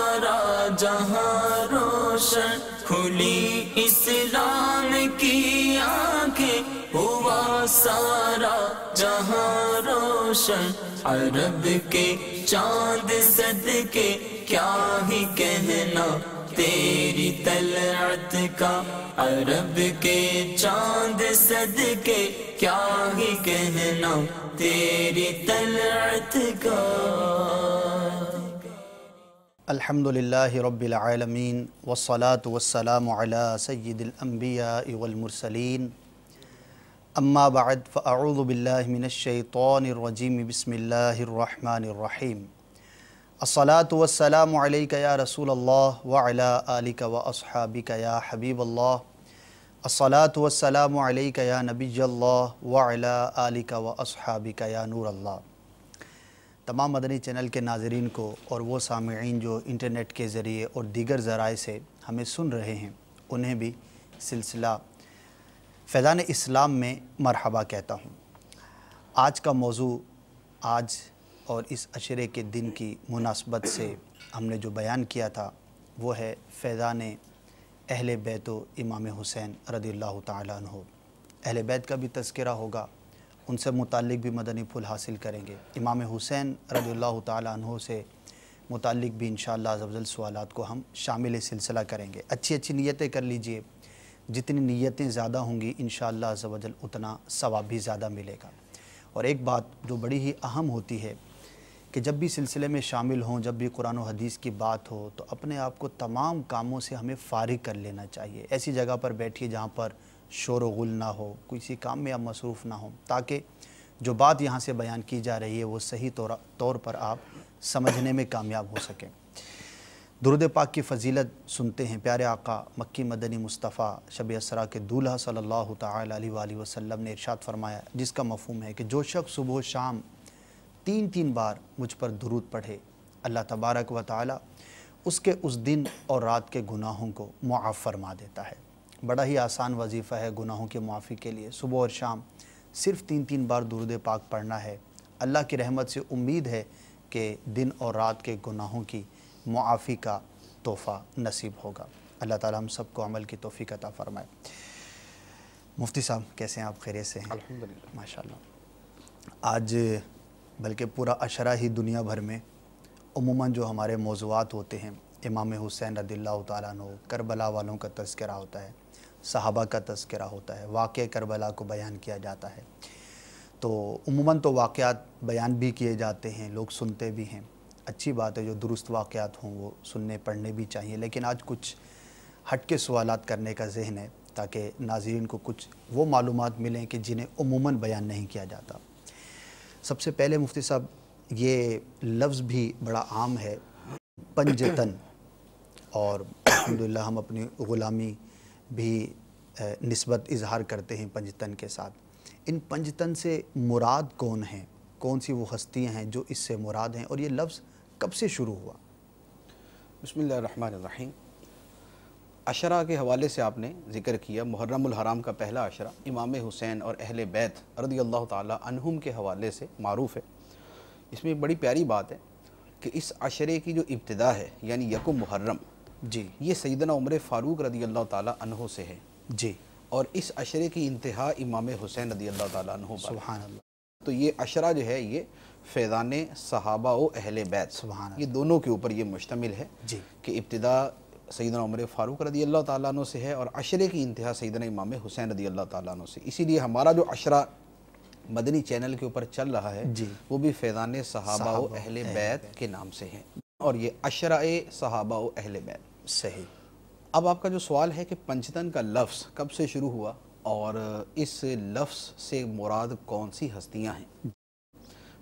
سارا جہاں روشن، کھلی اسلام کی آنکھیں ہوا سارا جہاں روشن، عرب کے چاند صدقے کیا ہی کہنا تیری طلعت کا، عرب کے چاند صدقے کیا ہی کہنا تیری طلعت کا۔ الحمدللہ رب العالمین والصلاة والسلام علی سید الانبیاء والمرسلین، اما بعد فاعوذ باللہ من الشیطان الرجیم، بسم اللہ الرحمن الرحیم۔ الصلاة والسلام علیک یا رسول اللہ وعلی آلک واصحابک یا حبیب اللہ، الصلاة والسلام علیک یا نبی اللہ وعلی آلک واصحابک یا نور اللہ۔ تمام مدنی چینل کے ناظرین کو اور وہ سامعین جو انٹرنیٹ کے ذریعے اور دیگر ذرائع سے ہمیں سن رہے ہیں، انہیں بھی سلسلہ فیضان اسلام میں مرحبا کہتا ہوں۔ آج کا موضوع آج اور اس عشرے کے دن کی مناسبت سے ہم نے جو بیان کیا تھا وہ ہے فیضان اہل بیت و امام حسین رضی اللہ تعالیٰ عنہ۔ اہل بیت کا بھی تذکرہ ہوگا، ان سے متعلق بھی مدنی پھول حاصل کریں گے، امام حسین رضی اللہ تعالیٰ عنہ سے متعلق بھی انشاءاللہ عز و جل سوالات کو ہم شامل سلسلہ کریں گے۔ اچھی اچھی نیتیں کر لیجئے، جتنی نیتیں زیادہ ہوں گی انشاءاللہ عز و جل اتنا ثواب بھی زیادہ ملے گا۔ اور ایک بات جو بڑی ہی اہم ہوتی ہے کہ جب بھی سلسلے میں شامل ہوں، جب بھی قرآن و حدیث کی بات ہو تو اپنے آپ کو تمام کاموں سے ہمیں فارغ کر لینا چاہیے۔ ایسی جگہ پر بیٹھیے جہاں پر شور و غل نہ ہو، کسی کام میں آپ مصروف نہ ہوں، تاکہ جو بات یہاں سے بیان کی جا رہی ہے وہ صحیح طور پر آپ سمجھنے میں کامیاب ہو سکیں۔ درود پاک کی فضیلت سنتے ہیں۔ پیارے آقا مکی مدنی مصطفیٰ شب اسرا کے دولہا صلی اللہ تعالیٰ علیہ وآلہ وسلم نے ارشاد فرمایا، جس کا مفہوم ہے کہ جو شخص صبح و شام 3 بار مجھ پر درود پڑھے، اللہ تبارک و تعالیٰ اس کے اس دن اور رات کے گناہوں کو معاف فرما دیتا ہے۔ بڑا ہی آسان وظیفہ ہے گناہوں کی معافی کے لیے، صبح اور شام صرف 3 بار درود پاک پڑھنا ہے۔ اللہ کی رحمت سے امید ہے کہ دن اور رات کے گناہوں کی معافی کا تحفہ نصیب ہوگا۔ اللہ تعالی ہم سب کو عمل کی توفیق عطا فرمائے۔ مفتی صاحب کیسے ہیں آپ؟ خیریت سے ہیں؟ الحمدللہ ماشاءاللہ۔ آج بلکہ پورا عشرہ ہی دنیا بھر میں عموماً جو ہمارے موضوعات ہوتے ہیں، امام حسین رضی اللہ تعالیٰ عنہ، کربلا والوں کا تذکرہ ہوتا ہے، صحابہ کا تذکرہ ہوتا ہے، واقعہ کربلا کو بیان کیا جاتا ہے، تو عموماً تو واقعات بیان بھی کیے جاتے ہیں، لوگ سنتے بھی ہیں۔ اچھی بات ہے، جو درست واقعات ہوں وہ سننے پڑھنے بھی چاہیے، لیکن آج کچھ ہٹ کے سوالات کرنے کا ذہن ہے تاکہ ناظرین کو کچھ وہ معلومات ملیں کہ جنہیں عموماً بیان نہیں کیا جاتا۔ سب سے پہلے مفتی صاحب یہ لفظ بھی بڑا عام ہے، پنجتن، اور الحمدللہ ہم اپنی غلامی بھی نسبت اظہار کرتے ہیں پنجتن کے ساتھ۔ ان پنجتن سے مراد کون ہیں؟ کون سی وہ ہستیاں ہیں جو اس سے مراد ہیں، اور یہ لفظ کب سے شروع ہوا؟ بسم اللہ الرحمن الرحیم۔ عشرہ کے حوالے سے آپ نے ذکر کیا، محرم الحرام کا پہلا عشرہ امام حسین اور اہل بیت رضی اللہ تعالی عنہم کے حوالے سے معروف ہے۔ اس میں ایک بڑی پیاری بات ہے کہ اس عشرے کی جو ابتدا ہے یعنی یکم محرم، جی یہ سیدنا عمر فاروق رضی اللہ تعالی عنہ سے ہے، جی، اور اس عشرے کی انتہا امام حسین رضی اللہ تعالی عنہ پر۔ سبحان اللہ۔ تو یہ عشرہ جو ہے یہ فیضان صحابہ و اہل بیت، سبحان اللہ، یہ دونوں کے اوپر یہ مشتمل ہے جی کہ ابتدا سیدنا عمر فاروق رضی اللہ تعالیٰ عنہ سے ہے اور عشرے کی انتہا سیدنا امام حسین رضی اللہ تعالیٰ عنہ سے۔ اسی لیے ہمارا جو عشرہ مدنی چینل کے اوپر چل رہا ہے جی، وہ بھی فیضان صحابہ و اہل بیت کے نام سے ہے، اور یہ عشرہ صحابہ و اہل بیت۔ صحیح۔ اب آپ کا جو سوال ہے کہ پنجتن کا لفظ کب سے شروع ہوا اور اس لفظ سے مراد کون سی ہستیاں ہیں؟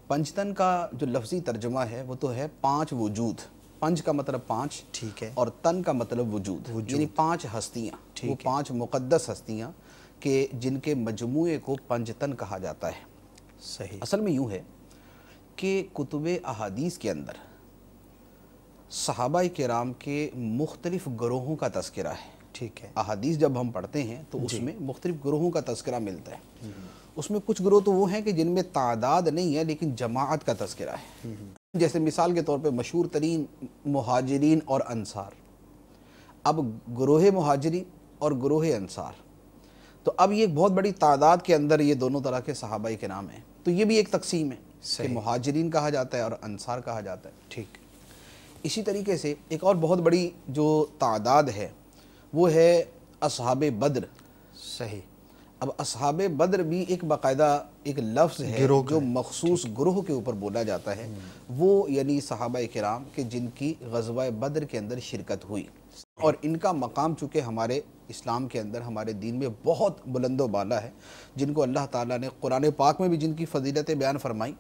پنجتن کا جو لفظی ترجمہ ہے وہ تو ہے 5 وجود۔ پنج کا مطلب 5، ٹھیک ہے، اور تن کا مطلب وجود، یعنی 5 ہستیاں، وہ 5 مقدس ہستیاں کہ جن کے مجموعے کو پنجتن کہا جاتا ہے۔ صحیح۔ اصل میں یوں ہے کہ کتب احادیث کے اندر صحابہ کرام کے مختلف گروہوں کا تذکرہ ہے۔ ٹھیک ہے، احادیث جب ہم پڑھتے ہیں تو اس میں مختلف گروہوں کا تذکرہ ملتا ہے۔ اس میں کچھ گروہ تو وہ ہیں کہ جن میں تعداد نہیں ہے لیکن جماعت کا تذکرہ ہے، جیسے مثال کے طور پہ مشہور ترین مہاجرین اور انصار، اب گروہ مہاجرین اور گروہ انصار، تو اب یہ ایک بہت بڑی تعداد کے اندر یہ دونوں طرح کے صحابہ کرام ہیں، تو یہ بھی ایک تقسیم ہے کہ مہاجرین کہا جاتا ہے اور انصار کہا جاتا ہے۔ ٹھیک۔ اسی طریقے سے ایک اور بہت بڑی جو تعداد ہے وہ ہے اصحاب بدر۔ صحیح۔ اب اصحاب بدر بھی ایک باقاعدہ ایک لفظ ہے جو مخصوص گروہ کے اوپر بولا جاتا ہے، وہ یعنی صحابہ کرام کہ جن کی غزوہ بدر کے اندر شرکت ہوئی، اور ان کا مقام چونکہ ہمارے اسلام کے اندر ہمارے دین میں بہت بلند و بالا ہے، جن کو اللہ تعالیٰ نے قرآن پاک میں بھی جن کی فضیلتیں بیان فرمائی،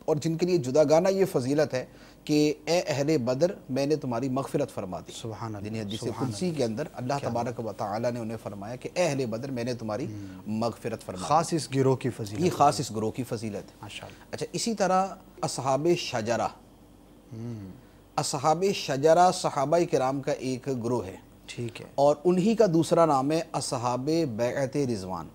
اور جن کے لیے جداگانہ یہ فضیلت ہے کہ اے اہل بدر میں نے تمہاری مغفرت فرما دی۔ سبحان اللہ۔ یعنی حدیث قدسی کے اندر اللہ تبارک و تعالیٰ نے انہیں فرمایا کہ اے اہل بدر میں نے تمہاری مغفرت فرما دی۔ خاص اس گروہ کی فضیلت، یہ خاص اس گروہ کی فضیلت ہے۔ ماشاءاللہ۔ اچھا، اسی طرح اصحاب شجرہ، اصحاب شجرہ صحابہ کرام کا ایک گروہ ہے، ٹھیک ہے، اور انہی کا دوسرا نام ہے اصحاب بیعت رضوان۔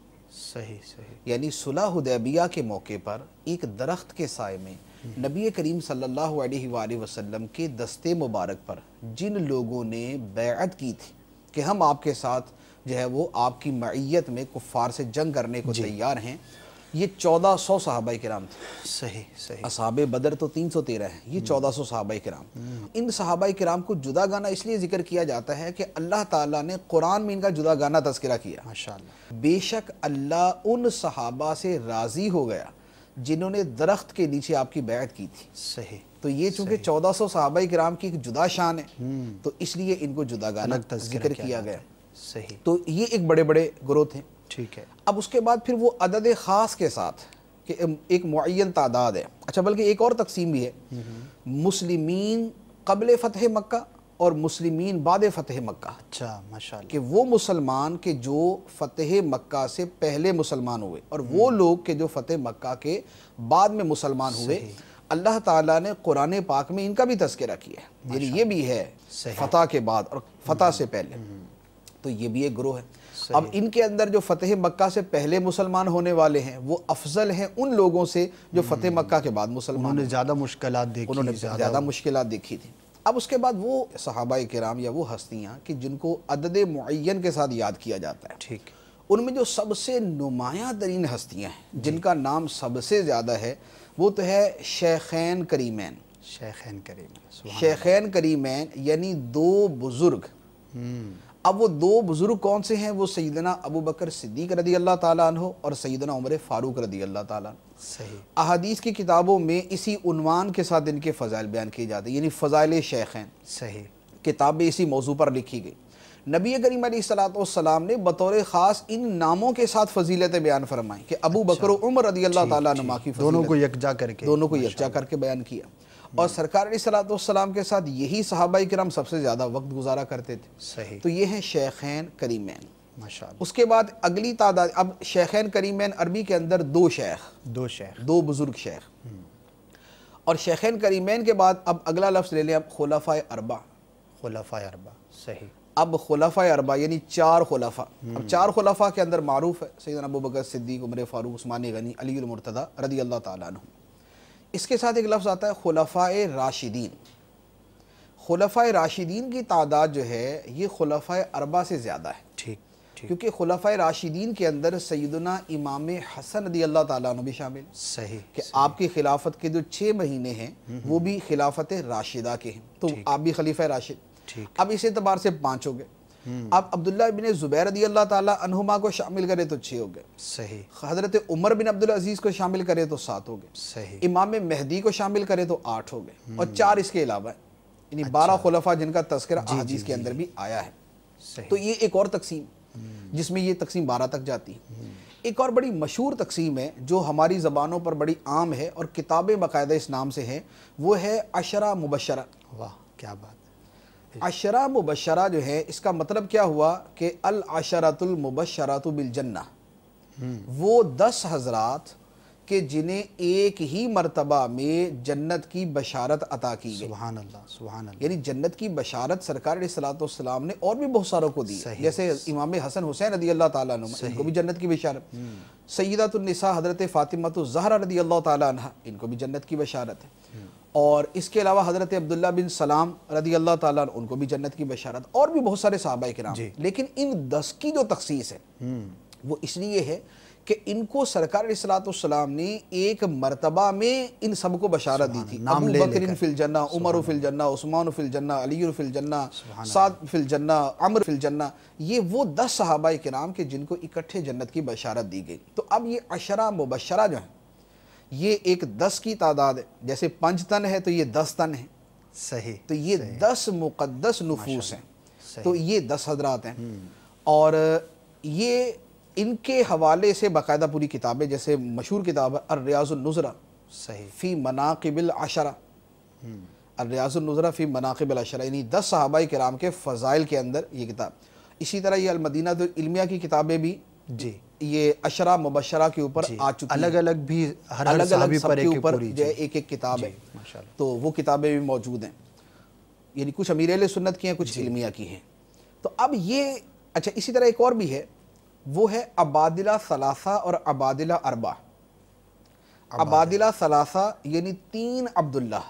صحیح صحیح۔ یعنی صلح حدیبیہ کے موقع پر ایک درخت کے سائے میں نبی کریم صلی اللہ علیہ وآلہ وسلم کے دستے مبارک پر جن لوگوں نے بیعت کی تھی کہ ہم آپ کے ساتھ جو ہے وہ آپ کی معیت میں کفار سے جنگ کرنے کو تیار ہیں، یہ 1400 صحابہ کرام تھے۔ صحیح صحیح۔ اصحاب بدر تو 313 ہیں، یہ 1400 صحابہ کرام۔ ان صحابہ کرام کو جدا گانا اس لیے ذکر کیا جاتا ہے کہ اللہ تعالیٰ نے قرآن میں ان کا جدا گانا تذکرہ کیا۔ ماشاءاللہ۔ بے شک اللہ ان صحابہ سے راضی ہو گیا جنہوں نے درخت کے نیچے آپ کی بیعت کی تھی۔ صحیح۔ تو یہ چونکہ 1400 صحابہ کرام کی ایک جدا شان ہے، تو اس لیے ان کو جدا گانا ذکر کیا گیا۔ صحیح۔ تو یہ ایک بڑے بڑے گروہ تھے۔ ٹھیک ہے۔ اب اس کے بعد پھر وہ عدد خاص کے ساتھ کہ ایک معین تعداد ہے۔ اچھا، بلکہ ایک اور تقسیم بھی ہے، مسلمین قبل فتح مکہ اور مسلمین بعد فتح مکہ۔ اچھا، ماشاءاللہ۔ کہ وہ مسلمان کہ جو فتح مکہ سے پہلے مسلمان ہوئے اور وہ لوگ کہ جو فتح مکہ کے بعد میں مسلمان ہوئے، اللہ تعالیٰ نے قرآن پاک میں ان کا بھی تذکرہ کیا ہے، یعنی یہ بھی ہے فتح کے بعد اور فتح سے پہلے، تو یہ بھی ایک گروہ ہے۔ اب ان کے اندر جو فتح مکہ سے پہلے مسلمان ہونے والے ہیں وہ افضل ہیں ان لوگوں سے جو فتح مکہ کے بعد مسلمان، انہوں نے زیادہ مشکلات دیکھی، انہوں نے زیادہ مشکلات دیکھی تھی۔ اب اس کے بعد وہ صحابہ کرام یا وہ ہستیاں کہ جن کو عدد معین کے ساتھ یاد کیا جاتا ہے، ٹھیک، ان میں جو سب سے نمایاں ترین ہستیاں ہیں جن کا نام سب سے زیادہ ہے وہ تو ہے شیخین کریمین۔ شیخین کریمین، شیخین کریمین یعنی دو بزرگ۔ اب وہ دو بزرگ کون سے ہیں؟ وہ سیدنا ابو بکر صدیق رضی اللہ تعالیٰ عنہ اور سیدنا عمر فاروق رضی اللہ تعالیٰ عنہ۔ صحیح۔ احادیث کی کتابوں میں اسی عنوان کے ساتھ ان کے فضائل بیان کیے جاتے ہیں، یعنی فضائل شیخین۔ صحیح۔ کتابیں اسی موضوع پر لکھی گئی۔ نبی کریم علیہ السلام نے بطور خاص ان ناموں کے ساتھ فضیلتیں بیان فرمائیں کہ ابو بکر و عمر رضی اللہ تعالیٰ عنہ کی فضیلت، دونوں کو یکجا کر کے، دونوں کو یکجا کر کے بیان کیا، اور سرکار علیہ السلام کے ساتھ یہی صحابہ کرام سب سے زیادہ وقت گزارا کرتے تھے۔ صحیح۔ تو یہ ہیں شیخین کریمین۔ ماشاءاللہ۔ اس کے بعد اگلی تعداد، اب شیخین کریمین عربی کے اندر دو شیخ، دو شیخ، دو بزرگ شیخ، اور شیخین کریمین کے بعد اب اگلا لفظ لے لیں اب خلفائے اربع۔ خلفائے اربع، صحیح۔ اب خلفائے اربع یعنی چار خلفاء۔ اب چار خلفاء کے اندر معروف ہے سیدنا ابو بکر صدیق، عمر فاروق، عثمان غنی، علی المرتضیٰ رضی اللہ تعالیٰ عنہ۔ اس کے ساتھ ایک لفظ آتا ہے خلفائے راشدین۔ خلفائے راشدین کی تعداد جو ہے یہ خلفائے اربع سے زیادہ ہے، ٹھیک ٹھیک، کیونکہ خلفائے راشدین کے اندر سیدنا امام حسن رضی اللہ تعالیٰ عنہ بھی شامل، صحیح، کہ آپ کی خلافت کے جو 6 مہینے ہیں وہ بھی خلافت راشدہ کے ہیں، تو آپ بھی خلیفہ راشد۔ ٹھیک۔ اب اس اعتبار سے 5 ہو گئے۔ اب عبداللہ بن زبیر رضی اللہ تعالیٰ عنہما کو شامل کرے تو 6 ہو گئے۔ صحیح، حضرت عمر بن عبدالعزیز کو شامل کرے تو 7 ہو گئے۔ صحیح، امام مہدی کو شامل کرے تو 8 ہو گئے، اور 4 اس کے علاوہ ہیں، یعنی 12 خلفاء جن کا تذکرہ احادیث کے اندر بھی آیا ہے۔ صحیح۔ تو یہ ایک اور تقسیم جس میں یہ تقسیم 12 تک جاتی ہے۔ ایک اور بڑی مشہور تقسیم ہے جو ہماری زبانوں پر بڑی عام ہے اور کتابیں باقاعدہ اس نام سے ہیں، وہ ہے عشرہ مبشرہ۔ واہ، کیا بات ہے۔ عشرہ مبشرہ جو ہے اس کا مطلب کیا ہوا کہ العشرۃ المبشرۃ بالجنہ، وہ 10 حضرات کہ جنہیں ایک ہی مرتبہ میں جنت کی بشارت عطا کی گئی۔ سبحان اللہ، سبحان اللہ۔ یعنی جنت کی بشارت سرکار علیہ السلام نے اور بھی بہت ساروں کو دی، جیسے امام حسن حسین رضی اللہ تعالیٰ عنہ ان کو بھی جنت کی بشارت، سیدۃ النساء حضرت فاطمہ الزہرا رضی اللہ تعالیٰ عنہ ان کو بھی جنت کی بشارت ہے، اور اس کے علاوہ حضرت عبداللہ بن سلام رضی اللہ تعالیٰ عنہ ان کو بھی جنت کی بشارت، اور بھی بہت سارے صحابہ کرام. لیکن ان 10 کی جو تخصیص ہے وہ اس لیے ہے کہ ان کو سرکار علیہ الصلوۃ والسلام نے ایک مرتبہ میں ان سب کو بشارت دی تھی. ابو بکر فی الجنہ، عمر فی الجنہ، عثمان فی الجنہ، علی فی الجنہ، سعد فی الجنہ، عمر فی الجنہ. یہ وہ 10 صحابہ کرام کے جن کو اکٹھے جنت کی بشارت دی گئی. تو اب یہ 10 مبشرہ جو ہیں یہ ایک 10 کی تعداد ہے. جیسے 5 تن ہے تو یہ 10 تن ہے. صحیح. تو یہ 10 مقدس نفوس ہیں. تو یہ 10 حضرات ہیں. اور یہ ان کے حوالے سے باقاعدہ پوری کتابیں، جیسے مشہور کتاب ہے الریاض النظرہ فی مناقب العشرہ. الریاض النظرہ فی مناقب العشرہ یعنی 10 صحابہ کرام کے فضائل کے اندر یہ کتاب. اسی طرح یہ المدینہ العلمیہ کی کتابیں بھی یہ 10 مبشرہ کے اوپر آ چکی ہیں. الگ الگ بھی ہر الگ صحابی سب پر کے اوپر جو ہے ایک کتاب ہے. تو وہ کتابیں بھی موجود ہیں. یعنی کچھ امیر اہل سنت کی ہیں، کچھ علمیہ کی ہیں. تو اب یہ اچھا اسی طرح ایک اور بھی ہے، وہ ہے عبادلہ ثلاثہ اور عبادلہ اربع. عبادلہ ثلاثہ یعنی 3 عبداللہ،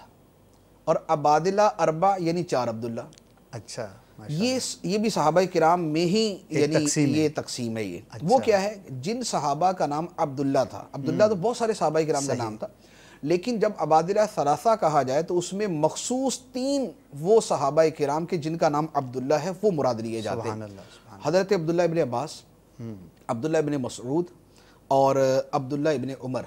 اور عبادلہ اربع یعنی 4 عبداللہ. اچھا. یہ بھی صحابہ کرام میں ہی یعنی یہ تقسیم ہے. یہ وہ کیا ہے، جن صحابہ کا نام عبداللہ تھا. عبداللہ تو بہت سارے صحابہ کرام کا نام تھا، لیکن جب عبادلہ ثلاثہ کہا جائے تو اس میں مخصوص 3 وہ صحابہ کرام کے جن کا نام عبداللہ ہے وہ مراد لیے جاتے ہیں. حضرت عبداللہ ابن عباس، عبداللہ ابن مسعود اور عبداللہ ابن عمر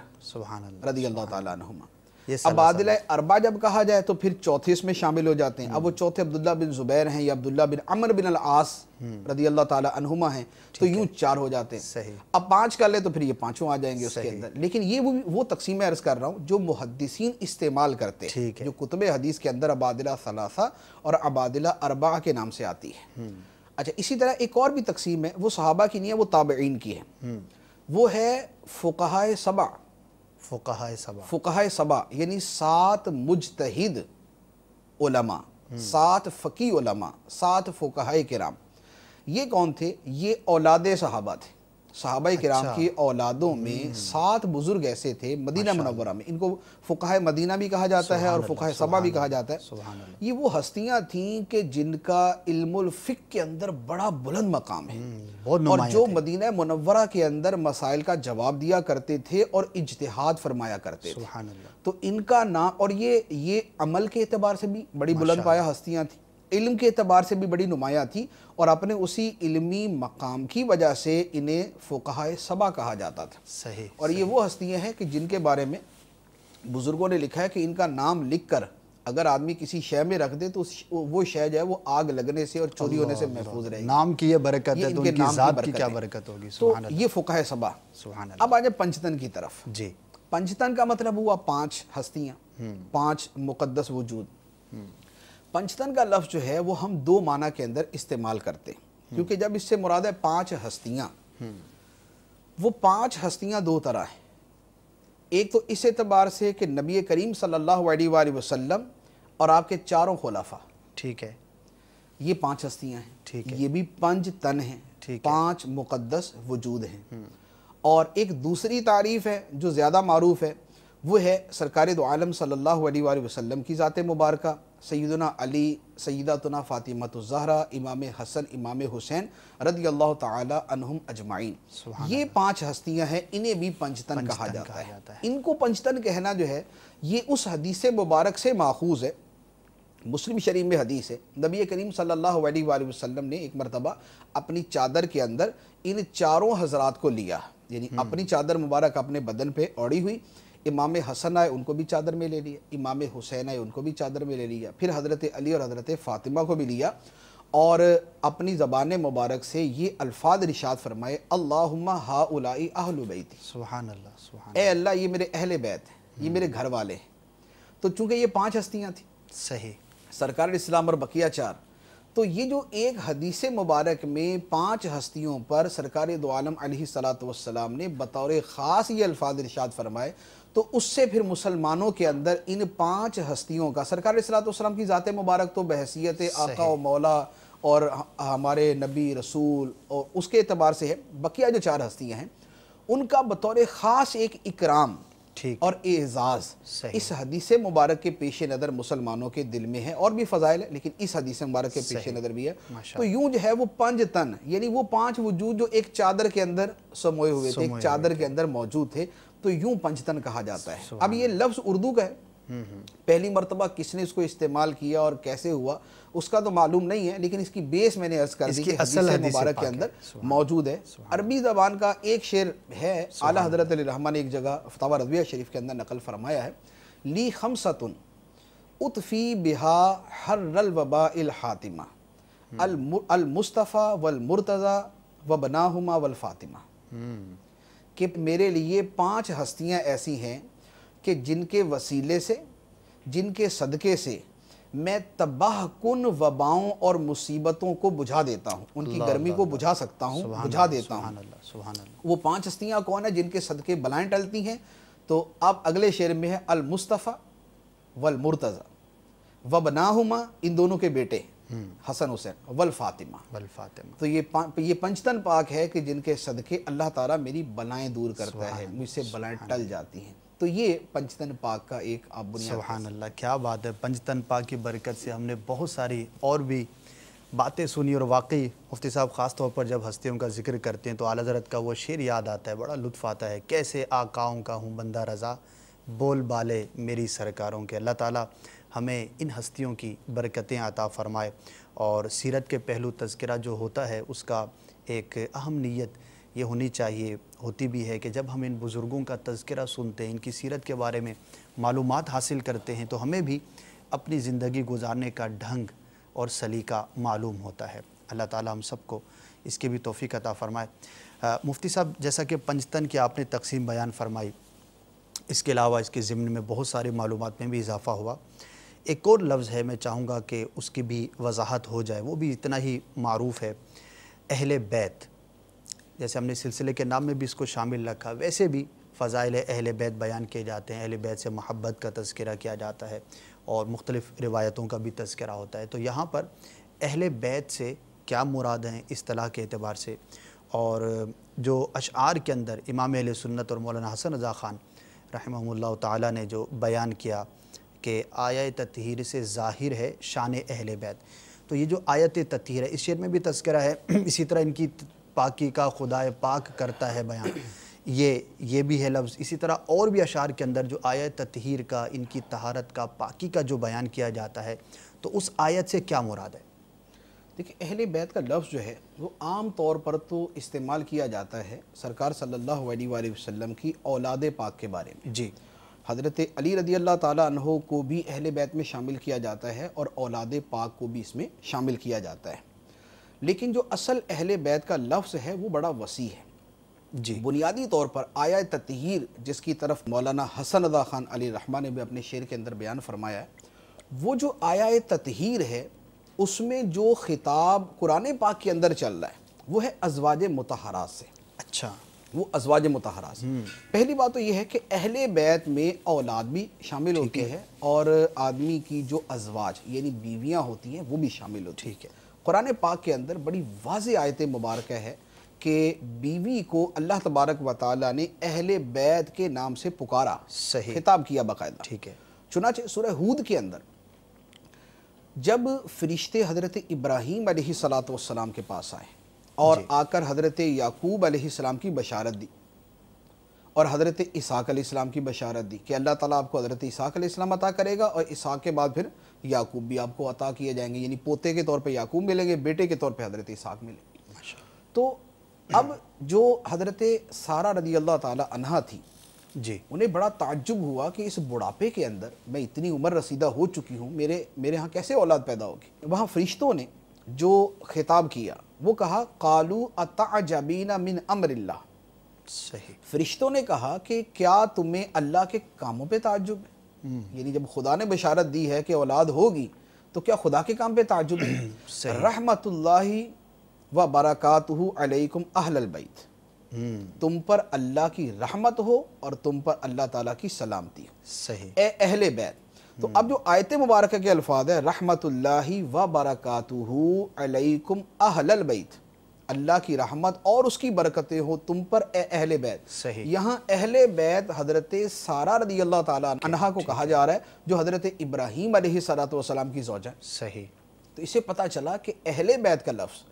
رضی اللہ تعالیٰ عنہما. عبادلہ اربع جب کہا جائے تو پھر چوتھے اس میں شامل ہو جاتے ہیں. اب وہ چوتھے عبداللہ بن زبیر ہیں یا عبداللہ بن عمر بن العاص رضی اللہ تعالیٰ عنہما ہیں، تو یوں 4 ہو جاتے ہیں. اب 5 کر لے تو پھر یہ 5 آ جائیں گے اس کے اندر. لیکن یہ وہ تقسیم عرض کر رہا ہوں جو محدثین استعمال کرتے ہیں، جو کتب حدیث کے اندر عبادلہ ثلاثہ اور عبادلہ اربع کے نام سے آتی ہے. اچھا اسی طرح ایک اور بھی تقسیم ہے، وہ صحابہ کی نہیں ہے، وہ تابعین کی ہے. وہ ہے فقہائے سبع. فقہائے سبع یعنی 7 مجتہد علماء، 7 فقی علماء، 7 فقہائے کرام. یہ کون تھے؟ یہ اولاد صحابہ تھے. صحابہ کرام کی اولادوں میں 7 بزرگ ایسے تھے مدینہ منورہ میں. ان کو فقہائے مدینہ بھی کہا جاتا ہے اور فقہائے سبع بھی کہا جاتا ہے. یہ وہ ہستیاں تھیں کہ جن کا علم الفقہ کے اندر بڑا بلند مقام ہے، اور جو مدینہ منورہ کے اندر مسائل کا جواب دیا کرتے تھے اور اجتہاد فرمایا کرتے تھے. تو ان کا نام، اور یہ عمل کے اعتبار سے بھی بڑی بلند پایہ ہستیاں تھیں، علم کے اعتبار سے بھی بڑی نمایاں تھی، اور اپنے اسی علمی مقام کی وجہ سے انہیں فقہائے سبع کہا جاتا تھا. اور یہ وہ ہستیاں ہیں کہ جن کے بارے میں بزرگوں نے لکھا ہے کہ ان کا نام لکھ کر اگر آدمی کسی شے میں رکھ دے تو وہ شے جو ہے وہ آگ لگنے سے اور چوری ہونے سے محفوظ رہے گی. نام کی یہ برکت ہے تو ان کی ذات کی کیا برکت ہوگی. تو یہ فقہائے سبع. اب آ جائے پنجتن کی طرف. پنجتن کا مطلب ہوا 5 ہستیاں، 5 مقدس وجود. پنجتن کا لفظ جو ہے وہ ہم 2 معنی کے اندر استعمال کرتے ہیں، کیونکہ جب اس سے مراد ہے 5 ہستیاں، وہ 5 ہستیاں 2 طرح ہیں. ایک تو اس اعتبار سے کہ نبی کریم صلی اللہ علیہ وآلہ وسلم اور آپ کے 4 خلفاء، ٹھیک ہے، یہ 5 ہستیاں ہیں. یہ بھی 5 تن ہیں، 5 مقدس وجود ہیں. اور ایک دوسری تعریف ہے جو زیادہ معروف ہے، وہ ہے سرکار دو عالم صلی اللہ علیہ وآلہ وسلم کی ذات مبارکہ، سیدنا علی، سیداتنا فاطمہ الزہرا، امام حسن، امام حسین رضی اللہ تعالی عنہم اجمعین. یہ 5 ہستیاں ہیں، انہیں بھی پنجتن کہا جاتا ہے. ان کو پنجتن کہنا جو ہے یہ اس حدیث مبارک سے ماخوذ ہے. مسلم شریف میں حدیث ہے، نبی کریم صلی اللہ علیہ وآلہ وسلم نے ایک مرتبہ اپنی چادر کے اندر ان 4 حضرات کو لیا، یعنی اپنی چادر مبارک اپنے بدن پہ اوڑی ہوئی. امام حسن آئے، ان کو بھی چادر میں لے لیا. امام حسین آئے، ان کو بھی چادر میں لے لیا. پھر حضرت علی اور حضرت فاطمہ کو بھی لیا، اور اپنی زبان مبارک سے یہ الفاظ ارشاد فرمائے، اللہم ہؤلاء اہل بیتی. سبحان اللہ. اے اللہ یہ میرے اہل بیت ہیں، یہ میرے گھر والے ہیں. تو چونکہ یہ 5 ہستیاں تھیں، صحیح، سرکار اسلام اور بقیہ 4، تو یہ جو ایک حدیث مبارک میں 5 ہستیوں پر سرکار دو عالم علیہ الصلوۃ والسلام نے بطور خاص یہ الفاظ ارشاد فرمائے، تو اس سے پھر مسلمانوں کے اندر ان 5 ہستیوں کا، سرکار صلی اللہ علیہ وسلم کی ذات مبارک تو بحیثیت آقا و مولا اور ہمارے نبی رسول اور اس کے اعتبار سے ہے، بقیہ جو 4 ہستیاں ہیں ان کا بطور خاص ایک اکرام ٹھیک اور اعزاز صحیح اس حدیث مبارک کے پیش نظر مسلمانوں کے دل میں ہے، اور بھی فضائل ہے لیکن اس حدیث مبارک کے پیش نظر بھی ہے۔ تو یوں جو ہے وہ 5 تن، یعنی وہ 5 وجود جو ایک چادر کے اندر سموئے ہوئے تھے، ایک چادر کے اندر موجود تھے، تو یوں 5 تن کہا جاتا ہے۔ اب یہ لفظ اردو کا ہے، پہلی مرتبہ کس نے اس کو استعمال کیا اور کیسے ہوا اس کا تو معلوم نہیں ہے، لیکن اس کی بیس میں نے عرض کر دی کہ حدیث مبارک کے اندر موجود ہے۔ عربی زبان کا ایک شعر ہے، اعلیٰ حضرت علیہ الرحمہ نے ایک جگہ فتاوی رضویہ شریف کے اندر نقل فرمایا ہے، لی خمسۃ اطفی بہا حر الوباء الحاتمہ المصطفیٰ والمرتضیٰ وبناہما والفاطمہ، کہ میرے لیے 5 ہستیاں ایسی ہیں کہ جن کے وسیلے سے، جن کے صدقے سے میں تباہ کن وباؤں اور مصیبتوں کو بجھا دیتا ہوں، ان کی گرمی کو بجھا سکتا ہوں، بجھا دیتا ہوں۔ وہ 5 ہستیاں کون ہیں جن کے صدقے بلائیں ٹلتی ہیں؟ تو اب اگلے شعر میں ہے المصطفیٰ والمرتضیٰ وبناہما، ان دونوں کے بیٹے حسن حسین، والفاطمہ، تو یہ 5 تن پاک ہے کہ جن کے صدقے اللہ تعالیٰ میری بلائیں دور کرتا ہے، مجھ سے بلائیں ٹل جاتی ہیں۔ تو یہ 5 تن پاک کا ایک آپ بنیاد۔ سبحان اللہ، کیا بات ہے! 5 تن پاک کی برکت سے ہم نے بہت ساری اور بھی باتیں سنی، اور واقعی مفتی صاحب خاص طور پر جب ہستیوں کا ذکر کرتے ہیں تو اعلیٰ حضرت کا وہ شعر یاد آتا ہے، بڑا لطف آتا ہے، کیسے آقاؤں کا ہوں بندہ رضا، بول بالے میری سرکاروں کے۔ اللہ تعالیٰ ہمیں ان ہستیوں کی برکتیں عطا فرمائے، اور سیرت کے پہلو تذکرہ جو ہوتا ہے اس کا ایک اہم نیت یہ ہونی چاہیے، ہوتی بھی ہے کہ جب ہم ان بزرگوں کا تذکرہ سنتے ہیں، ان کی سیرت کے بارے میں معلومات حاصل کرتے ہیں، تو ہمیں بھی اپنی زندگی گزارنے کا ڈھنگ اور سلیقہ معلوم ہوتا ہے۔ اللہ تعالیٰ ہم سب کو اس کی بھی توفیق عطا فرمائے۔ مفتی صاحب، جیسا کہ 5 تن کی آپ نے تقسیم بیان فرمائی، اس کے علاوہ اس کے ضمن میں بہت ساری معلومات میں بھی اضافہ ہوا۔ ایک اور لفظ ہے، میں چاہوں گا کہ اس کی بھی وضاحت ہو جائے، وہ بھی اتنا ہی معروف ہے، اہل بیت۔ جیسے ہم نے سلسلے کے نام میں بھی اس کو شامل رکھا، ویسے بھی فضائل اہل بیت بیان کیے جاتے ہیں، اہل بیت سے محبت کا تذکرہ کیا جاتا ہے اور مختلف روایتوں کا بھی تذکرہ ہوتا ہے۔ تو یہاں پر اہل بیت سے کیا مراد ہیں اصطلاح کے اعتبار سے، اور جو اشعار کے اندر امام اہل سنت اور مولانا حسن رضا خان رحمہ اللہ تعالیٰ نے جو بیان کیا کہ آیت تطہیر سے ظاہر ہے شان اہل بیت، تو یہ جو آیت تطہیر ہے اس شعر میں بھی تذکرہ ہے، اسی طرح ان کی پاکی کا خدائے پاک کرتا ہے بیان، یہ بھی ہے لفظ۔ اسی طرح اور بھی اشعار کے اندر جو آیت تطہیر کا، ان کی طہارت کا، پاکی کا جو بیان کیا جاتا ہے، تو اس آیت سے کیا مراد ہے؟ دیکھیں، اہل بیت کا لفظ جو ہے وہ عام طور پر تو استعمال کیا جاتا ہے سرکار صلی اللہ علیہ وآلہ وسلم کی اولاد پاک کے بارے میں۔ جی، حضرت علی رضی اللہ تعالیٰ عنہ کو بھی اہل بیت میں شامل کیا جاتا ہے اور اولاد پاک کو بھی اس میں شامل کیا جاتا ہے، لیکن جو اصل اہل بیت کا لفظ ہے وہ بڑا وسیع ہے۔ جی، بنیادی طور پر آیت تطہیر، جس کی طرف مولانا حسن رضا خان علی رحمہ نے بھی اپنے شعر کے اندر بیان فرمایا ہے، وہ جو آیت تطہیر ہے اس میں جو خطاب قرآن پاک کے اندر چل رہا ہے وہ ہے ازواج مطہرات سے۔ اچھا، وہ ازواج مطہرات سے۔ پہلی بات تو یہ ہے کہ اہل بیت میں اولاد بھی شامل ہوتی ہے اور آدمی کی جو ازواج یعنی بیویاں ہوتی ہیں وہ بھی شامل ہوتی ہیں۔ قرآن پاک کے اندر بڑی واضح آیت مبارکہ ہے کہ بیوی کو اللہ تبارک و تعالیٰ نے اہل بیت کے نام سے پکارا، صحیح خطاب کیا باقاعدہ۔ ٹھیک ہے۔ چنانچہ سورہ ہود کے اندر جب فرشتے حضرت ابراہیم علیہ السلام کے پاس آئے اور آ کر حضرت یعقوب علیہ السلام کی بشارت دی اور حضرت اسحاق علیہ السلام کی بشارت دی کہ اللہ تعالیٰ آپ کو حضرت اسحاق علیہ السلام عطا کرے گا اور اسحاق کے بعد پھر یعقوب بھی آپ کو عطا کیے جائیں گے، یعنی پوتے کے طور پہ یعقوب ملیں گے، بیٹے کے طور پہ حضرت اسحاق ملیں گے۔ تو اب جو حضرت سارہ رضی اللہ تعالیٰ عنہا تھی، جی، انہیں بڑا تعجب ہوا کہ اس بڑھاپے کے اندر میں اتنی عمر رسیدہ ہو چکی ہوں، میرے ہاں کیسے اولاد پیدا ہوگی؟ وہاں فرشتوں نے جو خطاب کیا وہ کہا قالوا اتعجبین من امر اللہ، صحیح، فرشتوں نے کہا کہ کیا تمہیں اللہ کے کاموں پہ تعجب ہے؟ یعنی جب خدا نے بشارت دی ہے کہ اولاد ہوگی تو کیا خدا کے کام پہ تعجب ہے؟ رحمت اللہ و برکاتہ علیکم اہل البیت، تم پر اللہ کی رحمت ہو اور تم پر اللہ تعالیٰ کی سلامتی ہو، صحیح، اے اہل بیت۔ تو اب جو آیت مبارکہ کے الفاظ ہے رحمت اللہ و برکاتہ علیکم اہل البیت، اللہ کی رحمت اور اس کی برکتیں ہو تم پر اے اہل بیت. صحیح. یہاں اہل بیت حضرت سارہ رضی اللہ تعالیٰ عنہا کو کہا جا رہا ہے جو حضرت ابراہیم علیہ السلام کی زوجہ ہے. صحیح. تو اسے پتہ چلا کہ اہل بیت کا لفظ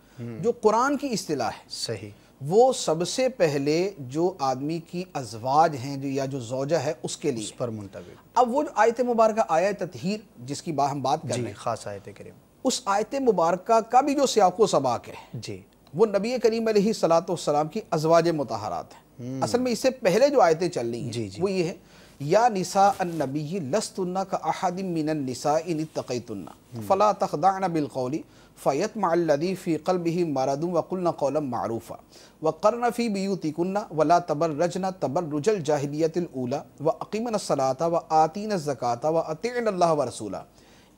جو قرآن کی اصطلاح ہے صحیح. وہ سب سے پہلے جو آدمی کی ازواج ہیں یا جو زوجہ ہے اس کے لیے اس پر منطبق. اب وہ جو آیت مبارکہ آیت تطہیر جس کی ہم بات کر رہے جی ہیں خاص آیت کریم. اس آیت مبارکہ کا بھی جو سیاق و سباق ہے جی وہ نبی کریم علیہ السلام کی ازواج مطہرات ہیں. اصل میں اس سے پہلے جو آیتیں چل رہی ہیں وہ یہ ہے یا نساء النبی لستن کاحد من النساء ان اتقیتن فلا تخضعن بالقول فیطمع الذی فی قلبہ مرض وقلن قولا معروفا وقرن فی بیوتکن ولا تبرجن تبرج الجاہلیۃ الاولی واقیمن الصلاۃ وآتین الزکاۃ واطیعن اللہ ورسولہ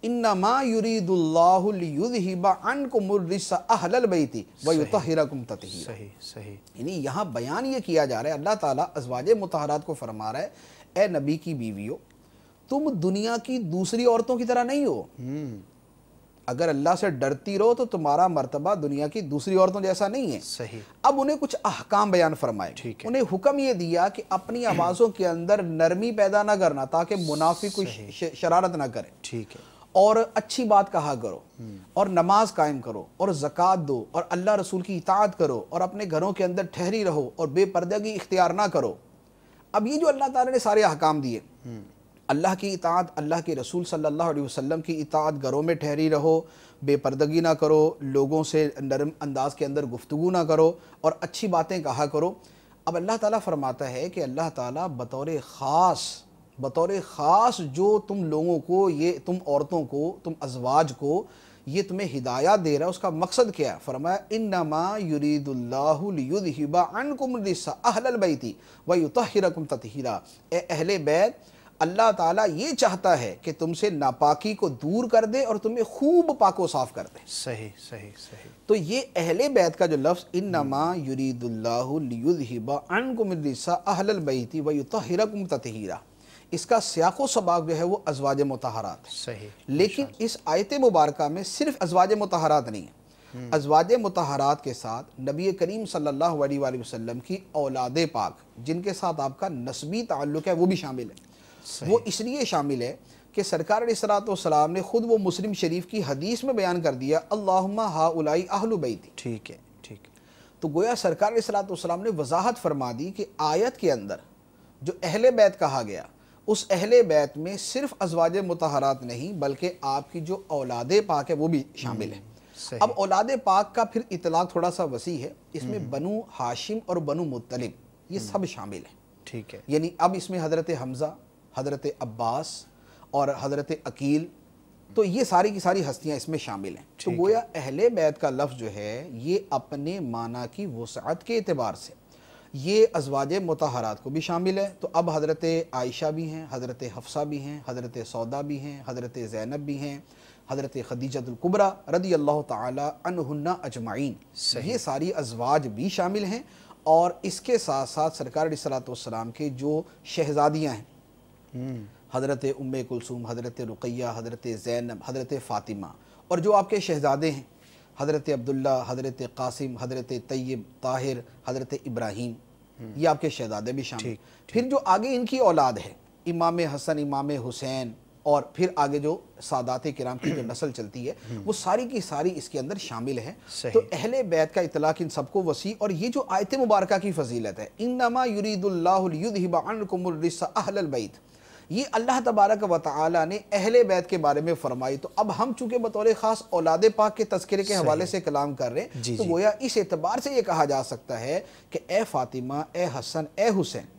انما یرید اللہ لیذہب عنکم الرجس اہل البیت ویطہرکم تطہیرا. صحیح. صحیح. یعنی یہاں بیان یہ کیا جا رہا ہے اللہ تعالیٰ ازواج مطہرات کو فرما رہا ہے اے نبی کی بیویوں تم دنیا کی دوسری عورتوں کی طرح نہیں ہو. اگر اللہ سے ڈرتی رہو تو تمہارا مرتبہ دنیا کی دوسری عورتوں جیسا نہیں ہے. صحیح. اب انہیں کچھ احکام بیان فرمائے. انہیں حکم یہ دیا کہ اپنی آوازوں کے اندر نرمی پیدا نہ کرنا تاکہ منافق کوئی شرارت نہ کرے. ٹھیک ہے. اور اچھی بات کہا کرو اور نماز قائم کرو اور زکوٰۃ دو اور اللہ رسول کی اطاعت کرو اور اپنے گھروں کے اندر ٹھہری رہو اور بے پردگی اختیار نہ کرو. اب یہ جو اللہ تعالیٰ نے سارے احکام دیے اللہ کی اطاعت اللہ کے رسول صلی اللہ علیہ وسلم کی اطاعت گھروں میں ٹھہری رہو بے پردگی نہ کرو لوگوں سے نرم انداز کے اندر گفتگو نہ کرو اور اچھی باتیں کہا کرو. اب اللہ تعالیٰ فرماتا ہے کہ اللہ تعالیٰ بطور خاص جو تم لوگوں کو یہ تم عورتوں کو تم ازواج کو یہ تمہیں ہدایات دے رہا ہے اس کا مقصد کیا ہے. فرمایا انما یرید اللہ لیذہب عنکم الرجس اہل البیت ویطہرکم تطہیرا. اے اہل بیت اللہ تعالیٰ یہ چاہتا ہے کہ تم سے ناپاکی کو دور کر دے اور تمہیں خوب پاک و صاف کر دے. صحیح. صحیح. صحیح. تو یہ اہل بیت کا جو لفظ انما یرید اللہ لیذہب عنکم الرجس اہل البیت ویطہرکم تطہیرا اس کا سیاق و سباق جو ہے وہ ازواج مطہرات. صحیح. لیکن اس آیت مبارکہ میں صرف ازواج مطہرات نہیں ہیں. ازواج مطہرات کے ساتھ نبی کریم صلی اللہ علیہ وآلہ وسلم کی اولاد پاک جن کے ساتھ آپ کا نسبی تعلق ہے وہ بھی شامل ہے. وہ اس لیے شامل ہے کہ سرکار علیہ السلام نے خود وہ مسلم شریف کی حدیث میں بیان کر دیا اللہم ہؤلاء اہل بیتی. ٹھیک ہے. ٹھیک ہے. تو گویا سرکار علیہ السلام نے وضاحت فرما دی کہ آیت کے اندر جو اہل بیت کہا گیا اس اہل بیت میں صرف ازواج مطہرات نہیں بلکہ آپ کی جو اولاد پاک ہے وہ بھی شامل ہے. اب اولاد پاک کا پھر اطلاق تھوڑا سا وسیع ہے. اس میں بنو ہاشم اور بنو مطلب یہ سب شامل ہیں. ٹھیک ہے. یعنی اب اس میں حضرت حمزہ حضرت عباس اور حضرت عقیل تو یہ ساری کی ساری ہستیاں اس میں شامل ہیں. تو گویا اہل بیت کا لفظ جو ہے یہ اپنے معنی کی وسعت کے اعتبار سے یہ ازواج مطہرات کو بھی شامل ہے. تو اب حضرت عائشہ بھی ہیں حضرت حفصہ بھی ہیں حضرت سودا بھی ہیں حضرت زینب بھی ہیں حضرت خدیجہ الکبریٰ رضی اللہ تعالی عنہن اجمعین یہ ساری ازواج بھی شامل ہیں. اور اس کے ساتھ ساتھ سرکار علیہ السلام کے جو شہزادیاں ہیں حضرت ام کلثوم حضرت رقیہ حضرت زینب حضرت فاطمہ اور جو آپ کے شہزادے ہیں حضرت عبداللہ حضرت قاسم حضرت طیب طاہر حضرت ابراہیم یہ آپ کے شہزادے بھی شامل ہیں. پھر جو آگے ان کی اولاد ہے امام حسن امام حسین اور پھر آگے جو سادات کرام کی جو نسل چلتی ہے وہ ساری کی ساری اس کے اندر شامل ہیں. تو اہل بیت کا اطلاق ان سب کو وسیع اور یہ جو آیت مبارکہ کی فضیلت ہے انما یرید اللہ لیذہب عنکم الرجس اہل البیت یہ اللہ تبارک و تعالی نے اہل بیت کے بارے میں فرمائی. تو اب ہم چونکہ بطور خاص اولاد پاک کے تذکرے کے حوالے سے کلام کر رہے ہیں تو گویا اس اعتبار سے یہ کہا جا سکتا ہے کہ اے فاطمہ اے حسن اے حسین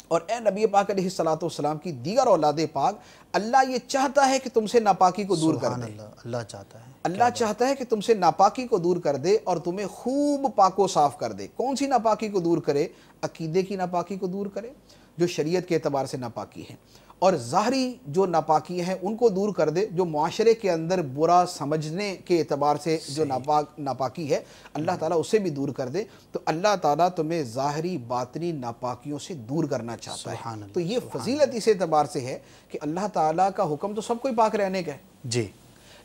اور اے نبی پاک علیہ السلام کی دیگر اولاد پاک اللہ یہ چاہتا ہے کہ تم سے ناپاکی کو دور کر دے. اللہ چاہتا ہے کہ تم سے ناپاکی کو دور کر دے اور تمہیں خوب پاک و صاف کر دے. کون سی ناپاکی کو دور کرے؟ عقیدے کی ناپاکی کو دور کرے جو شریعت کے اعتبار سے ناپاکی ہے اور ظاہری جو ناپاکی ہیں ان کو دور کر دے جو معاشرے کے اندر برا سمجھنے کے اعتبار سے جو ناپاکی ہے اللہ تعالیٰ اسے بھی دور کر دے. تو اللہ تعالیٰ تمہیں ظاہری باطنی ناپاکیوں سے دور کرنا چاہتا ہے. تو یہ فضیلت اس اعتبار سے ہے کہ اللہ تعالیٰ کا حکم تو سب کوئی پاک رہنے کا ہے جی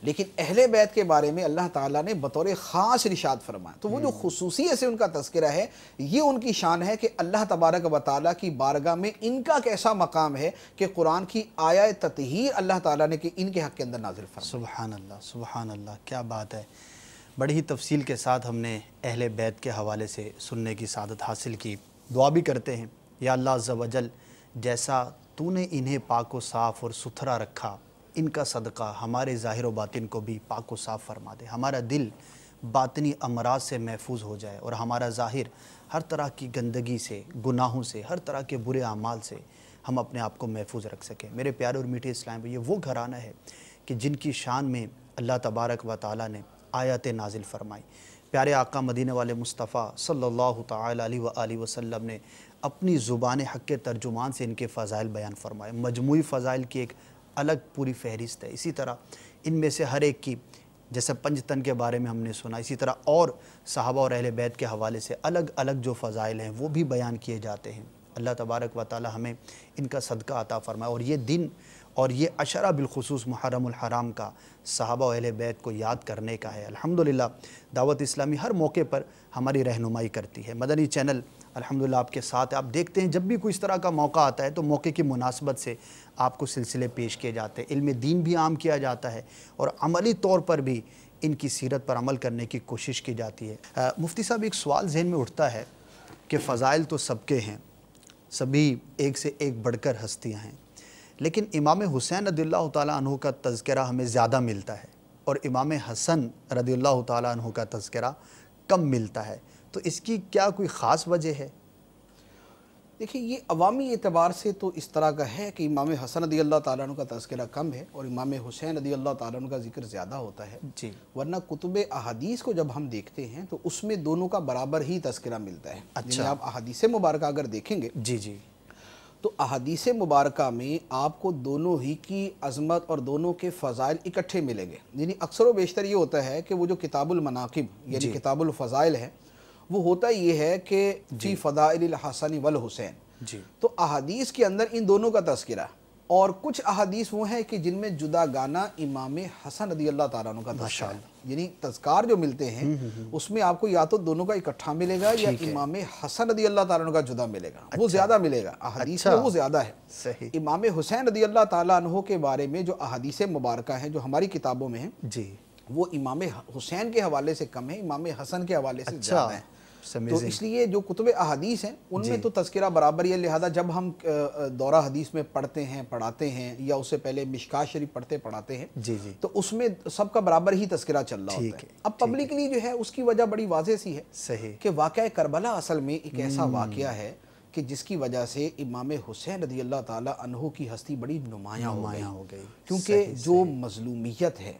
لیکن اہل بیت کے بارے میں اللہ تعالیٰ نے بطور خاص ارشاد فرمایا، تو وہ جو خصوصیت سے ان کا تذکرہ ہے یہ ان کی شان ہے کہ اللہ تبارک و تعالیٰ کی بارگاہ میں ان کا کیسا مقام ہے کہ قرآن کی آیہ تطہیر اللہ تعالیٰ نے کہ ان کے حق کے اندر نازل فرمایا۔ سبحان اللہ، کیا بات ہے۔ بڑی ہی تفصیل کے ساتھ ہم نے اہل بیت کے حوالے سے سننے کی سعادت حاصل کی۔ دعا بھی کرتے ہیں، یا اللہ عز و جل جیسا تو نے انہیں پاک و صاف اور ستھرا رکھا، ان کا صدقہ ہمارے ظاہر و باطن کو بھی پاک و صاف فرما دے، ہمارا دل باطنی امراض سے محفوظ ہو جائے اور ہمارا ظاہر ہر طرح کی گندگی سے، گناہوں سے، ہر طرح کے برے اعمال سے ہم اپنے آپ کو محفوظ رکھ سکیں۔ میرے پیارے اور میٹھے اسلام یہ وہ گھرانہ ہے کہ جن کی شان میں اللہ تبارک و تعالیٰ نے آیات نازل فرمائی۔ پیارے آقا مدینہ والے مصطفیٰ صلی اللہ تعالیٰ علیہ وآلہ وسلم نے اپنی زبان حق کے ترجمان سے ان کے فضائل بیان فرمائے۔ مجموعی فضائل کی ایک الگ پوری فہرست ہے۔ اسی طرح ان میں سے ہر ایک کی، جیسے پنج تن کے بارے میں ہم نے سنا، اسی طرح اور صحابہ اور اہل بیت کے حوالے سے الگ الگ جو فضائل ہیں وہ بھی بیان کیے جاتے ہیں۔ اللہ تبارک و تعالی ہمیں ان کا صدقہ عطا فرمائے، اور یہ دن اور یہ عشرہ بالخصوص محرم الحرام کا صحابہ و اہل بیت کو یاد کرنے کا ہے۔ الحمدللہ دعوت اسلامی ہر موقع پر ہماری رہنمائی کرتی ہے۔ مدنی چینل الحمدللہ آپ کے ساتھ ہے۔ آپ دیکھتے ہیں جب بھی کوئی اس طرح کا موقع آتا ہے تو موقع کی مناسبت سے آپ کو سلسلے پیش کیے جاتے ہیں، علم دین بھی عام کیا جاتا ہے اور عملی طور پر بھی ان کی سیرت پر عمل کرنے کی کوشش کی جاتی ہے۔ مفتی صاحب، ایک سوال ذہن میں اٹھتا ہے کہ فضائل تو سب کے ہیں، سبھی ایک سے ایک بڑھ کر ہستیاں ہیں، لیکن امام حسین رضی اللہ تعالیٰ عنہ کا تذکرہ ہمیں زیادہ ملتا ہے اور امام حسن رضی اللہ تعالیٰ عنہ کا تذکرہ کم ملتا ہے، تو اس کی کیا کوئی خاص وجہ ہے؟ دیکھیں، یہ عوامی اعتبار سے تو اس طرح کا ہے کہ امام حسن رضی اللہ تعالیٰ عنہ کا تذکرہ کم ہے اور امام حسین رضی اللہ تعالیٰ عنہ کا ذکر زیادہ ہوتا ہے جی، ورنہ کتب احادیث کو جب ہم دیکھتے ہیں تو اس میں دونوں کا برابر ہی تذکرہ ملتا ہے۔ اچھا، یعنی آپ احادیث مبارکہ اگر دیکھیں گے جی جی، تو احادیث مبارکہ میں آپ کو دونوں ہی کی عظمت اور دونوں کے فضائل اکٹھے ملیں گے۔ یعنی اکثر و بیشتر یہ ہوتا ہے کہ وہ جو کتاب المناقب یعنی کتاب الفضائل ہے وہ ہوتا یہ ہے کہ فی فضائل الحسن والحسین، جی، تو احادیث کے اندر ان دونوں کا تذکرہ، اور کچھ احادیث وہ ہیں کہ جن میں جدا گانا امام حسن رضی اللہ تعالیٰ عنہ کا تذکرہ ہے۔ یعنی تذکار جو ملتے ہیں اس میں آپ کو یا تو دونوں کا اکٹھا ملے گا یا امام حسن رضی اللہ تعالیٰ عنہ کا جدا ملے گا، وہ زیادہ ملے گا، احادیث میں وہ زیادہ ہے۔ صحیح، امام حسین رضی اللہ تعالیٰ عنہ کے بارے میں جو احادیث مبارکہ ہیں جو ہماری کتابوں میں ہیں جی، وہ امام حسین کے حوالے سے کم ہے، امام حسن کے حوالے سے زیادہ ہیں۔ تو اس لیے جو کتب احادیث ہیں ان میں تو تذکرہ برابر ہی ہے، لہذا جب ہم دورہ حدیث میں پڑھتے ہیں پڑھاتے ہیں یا اس سے پہلے مشکات شریف پڑھاتے ہیں جی جی، تو اس میں سب کا برابر ہی تذکرہ چل رہا ہوتا ہے۔ اب پبلکلی جو ہے اس کی وجہ بڑی واضح سی ہے صحیح، کہ واقعہ کربلا اصل میں ایک ایسا واقعہ ہے کہ جس کی وجہ سے امام حسین رضی اللہ تعالیٰ عنہ کی ہستی بڑی نمایاں ہو گئی، کیونکہ جو مظلومیت ہے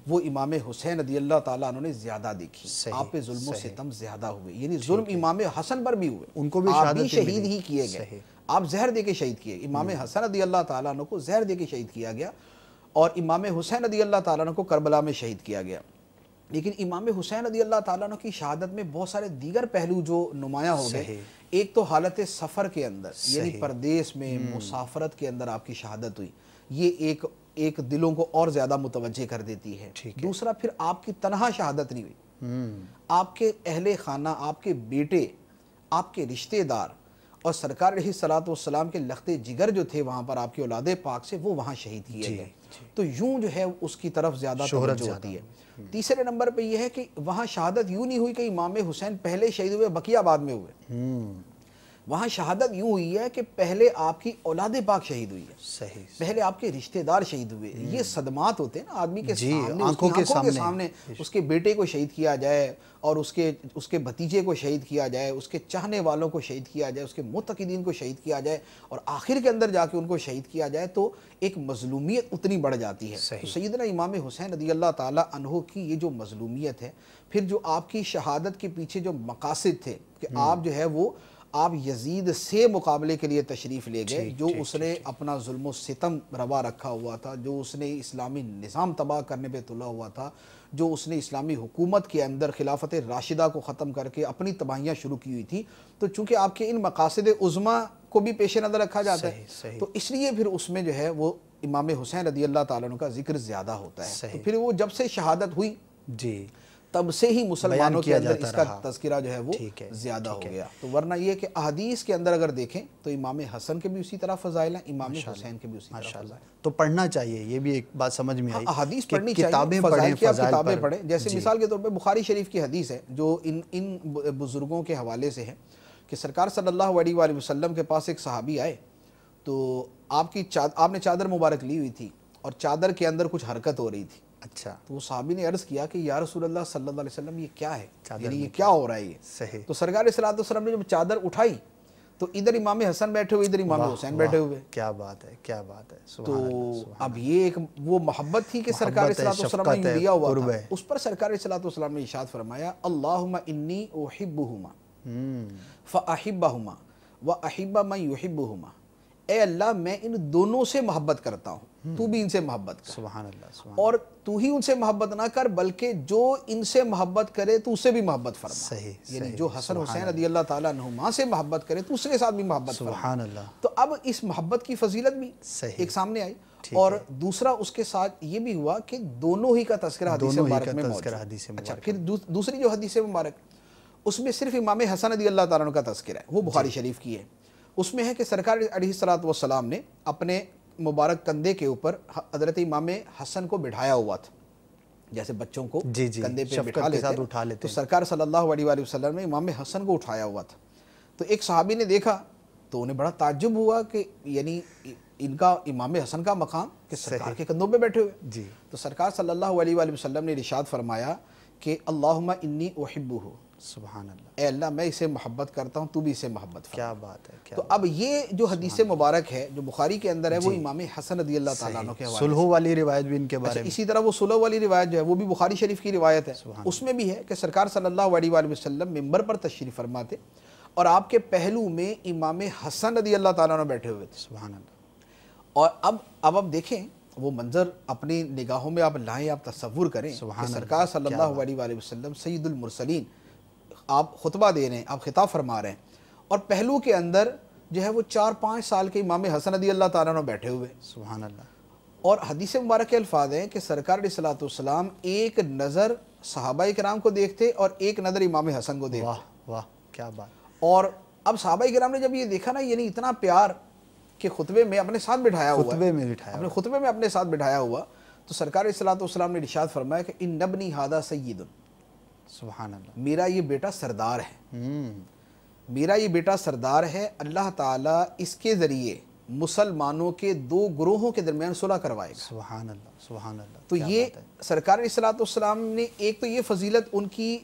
وہ امام حسین رضی اللہ تعالیٰ عنہ نے زیادہ دیکھی، آپ پہ ظلم و ستم زیادہ ہوئے، یعنی ظلم امام حسن پر بھی ہوئے، ان کو بھی آپ بھی شہید ہی کیے گئے، آپ زہر دے کے شہید کیے، امام حسن رضی اللہ تعالیٰ عنہ کو زہر دے کے شہید کیا گیا اور امام حسین رضی اللہ تعالیٰ عنہ کو کربلا میں شہید کیا گیا۔ لیکن امام حسین رضی اللہ تعالیٰ عنہ کی شہادت میں بہت سارے دیگر پہلو جو نمایاں ہو گئے۔ ایک تو حالت سفر کے اندر یعنی پردیس میں مسافرت کے اندر آپ کی شہادت ہوئی، یہ ایک دلوں کو اور زیادہ متوجہ کر دیتی ہے۔ دوسرا پھر آپ کی تنہا شہادت نہیں ہوئی، آپ کے اہل خانہ، آپ کے بیٹے، آپ کے رشتہ دار اور سرکار علیہ الصلوۃ والسلام کے لخت جگر جو تھے وہاں پر آپ کی اولاد پاک سے، وہ وہاں شہید کیے گئے، تو یوں جو ہے اس کی طرف زیادہ توجہ ہوتی ہے۔ تیسرے نمبر پہ یہ ہے کہ وہاں شہادت یوں نہیں ہوئی کہ امام حسین پہلے شہید ہوئے بقیہ بعد میں ہوئے، وہاں شہادت یوں ہوئی ہے کہ پہلے آپ کی اولاد پاک شہید ہوئی ہے، صحیح، پہلے آپ کے رشتہ دار شہید ہوئے۔ یہ صدمات ہوتے ہیں نا آدمی کے سامنے، آنکھوں کے سامنے اس کے بیٹے کو شہید کیا جائے اور اس کے بھتیجے کو شہید کیا جائے، اس کے چاہنے والوں کو شہید کیا جائے، اس کے معتقدین کو شہید کیا جائے اور آخر کے اندر جا کے ان کو شہید کیا جائے، تو ایک مظلومیت اتنی بڑھ جاتی ہے۔ تو سیدنا امام حسین رضی اللہ تعالیٰ عنہ کی یہ جو مظلومیت ہے، پھر جو آپ کی شہادت کے پیچھے جو مقاصد تھے کہ آپ جو ہے وہ آپ یزید سے مقابلے کے لیے تشریف لے گئے، جو اس نے اپنا ظلم و ستم روا رکھا ہوا تھا، جو اس نے اسلامی نظام تباہ کرنے پہ تلا ہوا تھا، جو اس نے اسلامی حکومت کے اندر خلافت راشدہ کو ختم کر کے اپنی تباہیاں شروع کی ہوئی تھی، تو چونکہ آپ کے ان مقاصد عظمیٰ کو بھی پیش نظر رکھا جاتا ہے تو اس لیے پھر اس میں جو ہے وہ امام حسین رضی اللہ تعالیٰ عنہ کا ذکر زیادہ ہوتا ہے، صحیح۔ تو پھر وہ جب سے شہادت ہوئی جی تب سے ہی مسلمانوں کے کیا اندر جاتا اس کا رہا۔ تذکرہ جو ہے وہ ٹھیک ہے، زیادہ ہو ٹھیک ہے۔ گیا۔ تو ورنہ یہ کہ احادیث کے اندر اگر دیکھیں تو امام حسن کے بھی اسی طرح فضائل ہیں، امام حسین کے بھی اسی طرح ماشاءاللہ، فضائل ہیں۔ تو پڑھنا چاہیے، یہ بھی ایک بات سمجھ میں آئی احادیث کہ پڑھنی چاہیے، کتابیں فضائل پڑھیں، کی آپ فضائل کتابیں پر- پڑھیں، جیسے جی، مثال کے طور پہ بخاری شریف کی حدیث ہے جو ان بزرگوں کے حوالے سے ہے کہ سرکار صلی اللہ علیہ وآلہ وسلم کے پاس ایک صحابی آئے تو آپ نے چادر مبارک لی ہوئی تھی اور چادر کے اندر کچھ حرکت ہو رہی تھی۔ اچھا، تو وہ صحابی نے عرض کیا کہ یا رسول اللہ صلی اللہ علیہ وسلم یہ کیا ہے، چادر یعنی میں یہ کیا ہو رہا ہے یہ؟ صحیح۔ تو سرکار صلی اللہ علیہ وسلم نے جب چادر اٹھائی تو ادھر امام حسن بیٹھے ہوئے، ادھر امام واہ، حسین واہ، بیٹھے ہوئے۔ کیا بات ہے، کیا بات ہے، تو سبحان اللہ، سبحان اب یہ ایک وہ محبت تھی کہ سرکار محبت صلی ہے، اللہ علیہ وسلم شفقت نے ہے، لیا ہوا قرب تھا، ہے۔ اس پر سرکار صلی اللہ علیہ وسلم نے ارشاد فرمایا اللہم انی احبہما فاحبہما واحب من یحبہما، اے اللہ میں ان دونوں سے محبت کرتا ہوں، تو بھی ان سے محبت کر، سبحان اللہ، سبحان اور تو ہی ان سے محبت نہ کر بلکہ جو ان سے محبت کرے تو اسے بھی محبت فرما۔ صحیح، یعنی صحیح، جو حسن حسین رضی اللہ تعالیٰ عنہما سے محبت کرے تو اس کے ساتھ بھی محبت فرما۔ سبحان اللہ، تو اب اس محبت کی فضیلت بھی صحیح، ایک سامنے آئی، ٹھیک اور ہے۔ دوسرا اس کے ساتھ یہ بھی ہوا کہ دونوں ہی کا تذکرہ حدیث دونوں ہی مبارک کا میں تذکرہ موجود ہے۔ حدیث اچھا، مبارک پھر دوسری جو حدیث مبارک اس میں صرف امام حسن رضی اللہ تعالیٰ عنہ کا تذکرہ ہے، وہ بخاری شریف کی ہے۔ اس میں ہے کہ سرکار علیہ الصلوۃ والسلام نے اپنے مبارک کندھے کے اوپر حضرت امام حسن کو بٹھایا ہوا تھا، جیسے بچوں کو جی، جی، کندھے پہ شفقت بٹھا کے ساتھ لیتے اٹھا لیتے تو ہیں۔ سرکار صلی اللہ علیہ وآلہ وسلم نے امام حسن کو اٹھایا ہوا تھا۔ تو ایک صحابی نے دیکھا تو انہیں بڑا تعجب ہوا کہ یعنی ان کا امام حسن کا مقام کہ سرکار کے کندھوں پہ بیٹھے ہوئے۔ جی، تو سرکار صلی اللہ علیہ وآلہ وسلم نے ارشاد فرمایا کہ اللہم انی احبہ، سبحان اللہ، اے اللہ میں اسے محبت کرتا ہوں، تو بھی اسے محبت فرما۔ کیا بات ہے، کیا تو اب یہ جو حدیث مبارک ہے جو بخاری کے اندر ہے وہ امام حسن رضی اللہ تعالیٰ عنہ کے حوالے سے۔ صلح والی روایت بھی ان کے بارے میں، اسی طرح وہ صلح والی روایت جو ہے وہ بھی بخاری شریف کی روایت ہے، اس میں بھی ہے کہ سرکار صلی اللہ علیہ وآلہ وسلم ممبر پر تشریف فرماتے اور آپ کے پہلو میں امام حسن رضی اللہ تعالیٰ عنہ بیٹھے ہوئے تھے۔ سبحان اللہ، اور اب دیکھیں وہ منظر اپنی نگاہوں میں آپ لائیں، آپ تصور کریں کہ سرکار صلی اللہ علیہ وآلہ وسلم سید المرسلین، آپ خطبہ دے رہے ہیں، آپ خطاب فرما رہے ہیں، اور پہلو کے اندر جو ہے وہ 4-5 سال کے امام حسن رضی اللہ تعالیٰ عنہ بیٹھے ہوئے، سبحان اللہ، اور حدیث مبارک کے الفاظ ہیں کہ سرکار علیہ الصلوۃ والسلام ایک نظر صحابہ کرام کو دیکھتے اور ایک نظر امام حسن کو دیکھتے۔ واہ واہ، کیا بات، اور اب صحابہ کرام نے جب یہ دیکھا نا، یعنی اتنا پیار کہ خطبے میں اپنے ساتھ بٹھایا ہوا ہے، خطبے میں بٹھایا اپنے خطبے میں اپنے ساتھ بٹھایا ہوا، تو سرکار علیہ الصلوۃ والسلام نے ارشاد فرمایا کہ ان ابنی ھذا سید، سبحان اللہ، میرا یہ بیٹا سردار ہے، میرا یہ بیٹا سردار ہے، اللہ تعالیٰ اس کے ذریعے مسلمانوں کے 2 گروہوں کے درمیان صلح کروائے گا۔ سبحان اللہ، سبحان اللہ، تو یہ سرکار علیہ الصلوۃ والسلام نے ایک تو یہ فضیلت ان کی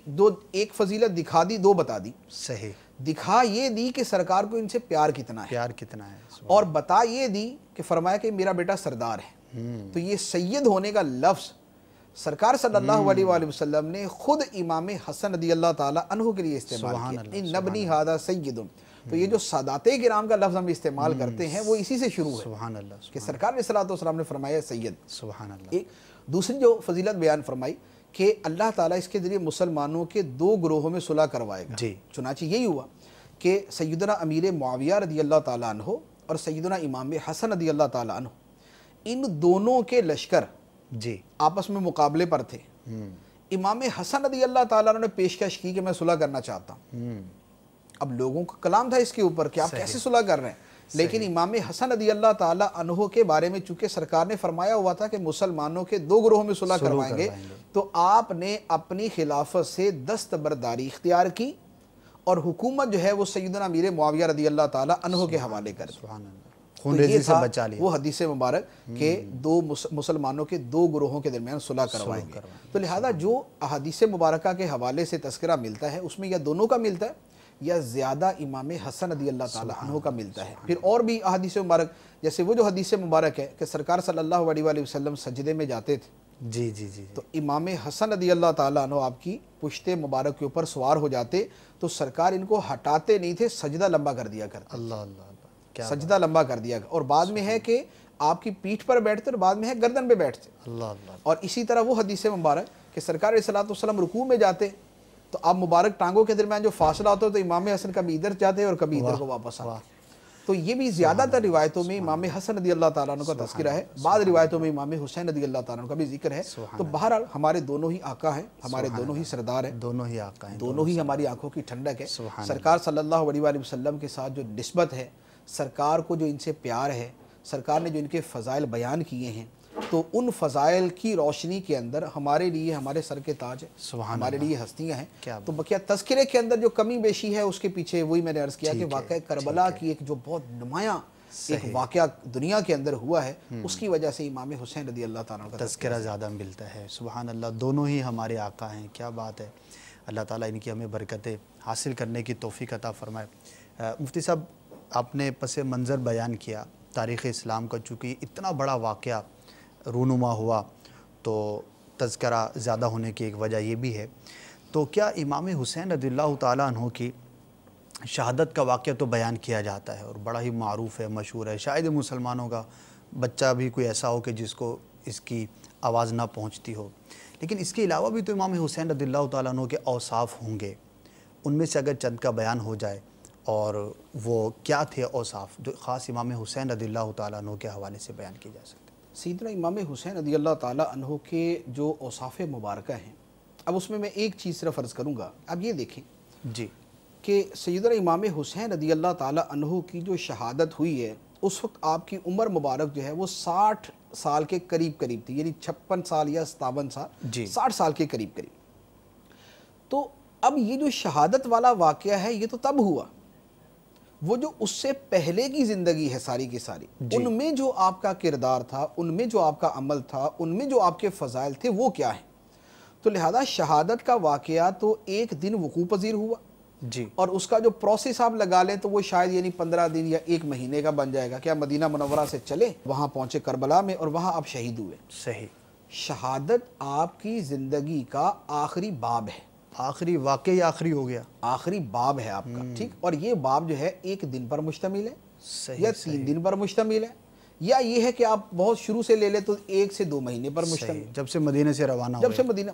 ایک فضیلت دکھا دی، 2 بتا دی۔ صحیح، دکھا یہ دی کہ سرکار کو ان سے پیار کتنا ہے، پیار کتنا ہے، اور بتا یہ دی کہ فرمایا کہ میرا بیٹا سردار ہے۔ تو یہ سید ہونے کا لفظ سرکار صلی اللہ علیہ وآلہ وسلم نے خود امام حسن رضی اللہ تعالیٰ عنہ کے لیے استعمال کیا، ان ابنی ھذا سید۔ تو یہ جو سادات کرام کا لفظ ہم استعمال کرتے ہیں وہ اسی سے شروع ہے سبحان اللہ، کہ سرکار علیہ الصلوۃ والسلام نے فرمایا سید۔ سبحان اللہ، ایک دوسری جو فضیلت بیان فرمائی کہ اللہ تعالیٰ اس کے ذریعے مسلمانوں کے 2 گروہوں میں صلح کروائے گا۔ جی، چنانچہ یہی ہوا کہ سیدنا امیر معاویہ رضی اللہ تعالیٰ عنہ اور سیدنا امام حسن رضی اللہ تعالیٰ عنہ، ان دونوں کے لشکر جی، آپس میں مقابلے پر تھے۔ امام حسن رضی اللہ تعالیٰ عنہ نے پیشکش کی کہ میں صلح کرنا چاہتا ہوں۔ اب لوگوں کا کلام تھا اس کے اوپر کہ آپ کیسے صلح کر رہے ہیں، لیکن امام حسن رضی اللہ تعالیٰ عنہ کے بارے میں چونکہ سرکار نے فرمایا ہوا تھا کہ مسلمانوں کے 2 گروہوں میں صلح کروائیں گے، تو آپ نے اپنی خلافت سے دستبرداری اختیار کی اور حکومت جو ہے وہ سیدنا امیر معاویہ رضی اللہ تعالیٰ عنہ کے حوالے کر دی۔ سبحان اللہ، تو خون یہ ریزی سے تھا بچا لیا، وہ حدیث مبارک کہ 2 مسلمانوں کے 2 گروہوں کے درمیان صلح کروائیں گے۔ تو لہذا جو احادیث مبارکہ کے حوالے سے تذکرہ ملتا ہے اس میں یا دونوں کا ملتا ہے یا زیادہ امام حسن رضی اللہ تعالیٰ عنہ کا ملتا ہے۔ پھر اور بھی احادیث مبارک، جیسے وہ جو حدیث مبارک ہے کہ سرکار صلی اللہ علیہ وآلہ وسلم سجدے میں جاتے تھے، جی جی جی، تو امام حسن رضی اللہ تعالیٰ عنہ آپ کی پشت مبارک کے اوپر سوار ہو جاتے تو سرکار ان کو ہٹاتے نہیں تھے، سجدہ لمبا کر دیا کرتے، اللہ اللہ اللہ، کیا سجدہ لمبا کر دیا، اور بعد میں ہے کہ آپ کی پیٹھ پر بیٹھتے اور بعد میں ہے گردن پہ بیٹھتے۔ اللہ اللہ، اور اسی طرح وہ حدیث مبارک کہ سرکار علیہ الصلوۃ والسلام رکوع میں جاتے تو آپ مبارک ٹانگوں کے درمیان جو فاصلہ ہوتا ہے تو امام حسن کبھی ادھر جاتے اور کبھی ادھر کو واپس آتے۔ تو یہ بھی زیادہ تر روایتوں میں امام حسن رضی اللہ تعالیٰ عنہ کا تذکرہ ہے، بعض روایتوں میں امام حسین رضی اللہ تعالیٰ عنہ کا بھی ذکر ہے۔ تو بہرحال ہمارے دونوں ہی آقا ہیں، ہمارے دونوں ہی سردار ہیں، دونوں ہی آقا ہیں، دونوں ہی ہماری آنکھوں کی ٹھنڈک ہے۔ سرکار صلی اللہ علیہ وآلہ وسلم کے ساتھ جو نسبت ہے، سرکار کو جو ان سے پیار ہے، سرکار نے جو ان کے فضائل بیان کیے ہیں، تو ان فضائل کی روشنی کے اندر ہمارے لیے ہمارے سر کے تاج ہے، ہمارے لیے ہستیاں ہیں۔ تو بقیہ تذکرے کے اندر جو کمی بیشی ہے اس کے پیچھے وہی میں نے عرض کیا کہ واقعہ کربلا کی ایک جو بہت نمایاں ایک واقعہ دنیا کے اندر ہوا ہے، اس کی وجہ سے امام حسین رضی اللہ تعالیٰ کا تذکرہ زیادہ ملتا ہے۔ سبحان اللہ، دونوں ہی ہمارے آقا ہیں، کیا بات ہے۔ اللہ تعالیٰ ان کی ہمیں برکتیں حاصل کرنے کی توفیق عطا فرمائے۔ مفتی صاحب، آپ نے پس منظر بیان کیا تاریخ اسلام کا، چونکہ اتنا بڑا واقعہ رونما ہوا تو تذکرہ زیادہ ہونے کی ایک وجہ یہ بھی ہے۔ تو کیا امام حسین رضی اللہ تعالیٰ عنہ کی شہادت کا واقعہ تو بیان کیا جاتا ہے اور بڑا ہی معروف ہے، مشہور ہے، شاید مسلمانوں کا بچہ بھی کوئی ایسا ہو کہ جس کو اس کی آواز نہ پہنچتی ہو، لیکن اس کے علاوہ بھی تو امام حسین رضی اللہ تعالیٰ عنہ کے اوصاف ہوں گے، ان میں سے اگر چند کا بیان ہو جائے، اور وہ کیا تھے اوصاف جو خاص امام حسین رضی اللہ تعالیٰ عنہ کے حوالے سے بیان کی جا سکتے ہیں؟ سیدنا امام حسین رضی اللہ تعالیٰ عنہ کے جو اوصاف مبارکہ ہیں، اب اس میں ایک چیز صرف عرض کروں گا۔ اب یہ دیکھیں جی کہ سیدنا امام حسین رضی اللہ تعالیٰ عنہ کی جو شہادت ہوئی ہے، اس وقت آپ کی عمر مبارک جو ہے وہ 60 سال کے قریب تھی، یعنی 56 سال یا 57 سال، 60 سال کے قریب۔ تو اب یہ جو شہادت والا واقعہ ہے یہ تو تب ہوا، وہ جو اس سے پہلے کی زندگی ہے ساری کی ساری، ان میں جو آپ کا کردار تھا، ان میں جو آپ کا عمل تھا، ان میں جو آپ کے فضائل تھے، وہ کیا ہیں؟ تو لہذا شہادت کا واقعہ تو ایک دن وقوع پذیر ہوا، اور اس کا جو پروسیس آپ لگا لیں تو وہ شاید یعنی 15 دن یا 1 مہینے کا بن جائے گا کہ آپ مدینہ منورہ سے چلے، وہاں پہنچے کربلا میں، اور وہاں آپ شہید ہوئے۔ صحیح۔ شہادت آپ کی زندگی کا آخری باب ہے، آخری واقعی آخری ہو گیا، آخری باب ہے آپ کا، ٹھیک؟ اور یہ باب جو ہے 1 دن پر مشتمل ہے، یا 3 دن پر مشتمل ہے، یا یہ ہے کہ آپ بہت شروع سے لے لیں تو 1 سے 2 مہینے پر مشتمل، جب سے مدینہ سے روانہ جب سے مدینہ۔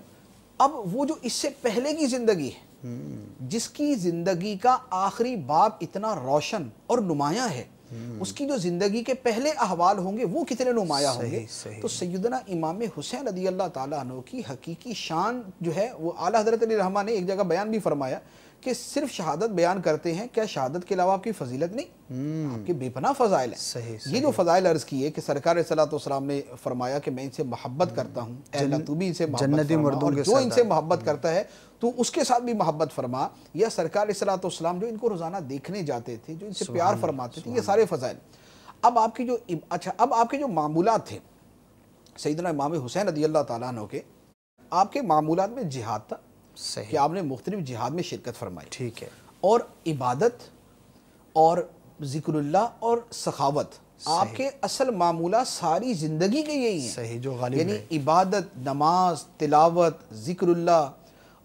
اب وہ جو اس سے پہلے کی زندگی ہے، جس کی زندگی کا آخری باب اتنا روشن اور نمایاں ہے، اس کی جو زندگی کے پہلے احوال ہوں گے وہ کتنے نمایاں ہوں گے۔ تو سیدنا امام حسین رضی اللہ تعالیٰ عنہ کی حقیقی شان جو ہے وہ اعلیٰ حضرت علی رحمہ نے ایک جگہ بیان بھی فرمایا کہ صرف شہادت بیان کرتے ہیں، کیا شہادت کے علاوہ آپ کی فضیلت نہیں؟ آپ کے بے پناہ فضائل ہیں۔ یہ جو فضائل عرض کیے کہ سرکار صلی اللہ علیہ وسلم نے فرمایا کہ میں ان سے محبت کرتا ہوں، اے اللہ تو بھی ان سے محبت فرما، اور جو ان سے محبت کرتا ہے تو اس کے ساتھ بھی محبت فرما، یا سرکار صلی اللہ علیہ وسلم جو ان کو روزانہ دیکھنے جاتے تھے، جو ان سے پیار فرماتے تھے، یہ سارے فضائل۔ اب آپ کی جو اب آپ کے جو معمولات تھے سیدنا امام حسین رضی اللہ تعالیٰ عنہ کے، آپ کے معمولات میں جہاد تھا کہ آپ نے مختلف جہاد میں شرکت فرمائی، ٹھیک ہے، اور عبادت اور ذکر اللہ اور سخاوت، آپ کے اصل معمولات ساری زندگی کے یہی ہیں، صحیح، جو غالب یعنی عبادت، نماز، تلاوت، ذکر اللہ،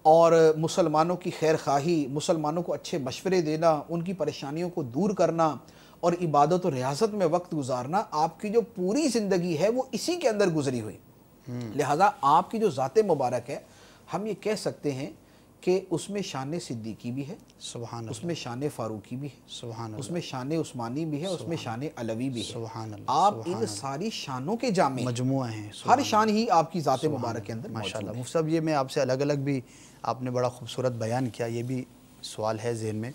اور مسلمانوں کی خیر خواہی، مسلمانوں کو اچھے مشورے دینا، ان کی پریشانیوں کو دور کرنا، اور عبادت و ریاضت میں وقت گزارنا، آپ کی جو پوری زندگی ہے وہ اسی کے اندر گزری ہوئی۔ لہذا آپ کی جو ذات مبارک ہے، ہم یہ کہہ سکتے ہیں کہ اس میں شان صدیقی بھی ہے، سبحان اللہ، اس میں شان فاروقی بھی ہے، سبحان اللہ، اس میں شان عثمانی بھی ہے، اس میں شان علوی بھی ہے، سبحان اللہ۔ آپ ان ساری شانوں کے جامع مجموعہ ہیں، ہر شان ہی آپ کی ذات مبارک کے اندر ماشاءاللہ۔ مفتی صاحب، یہ میں آپ سے الگ الگ بھی آپ نے بڑا خوبصورت بیان کیا، یہ بھی سوال ہے ذہن میں،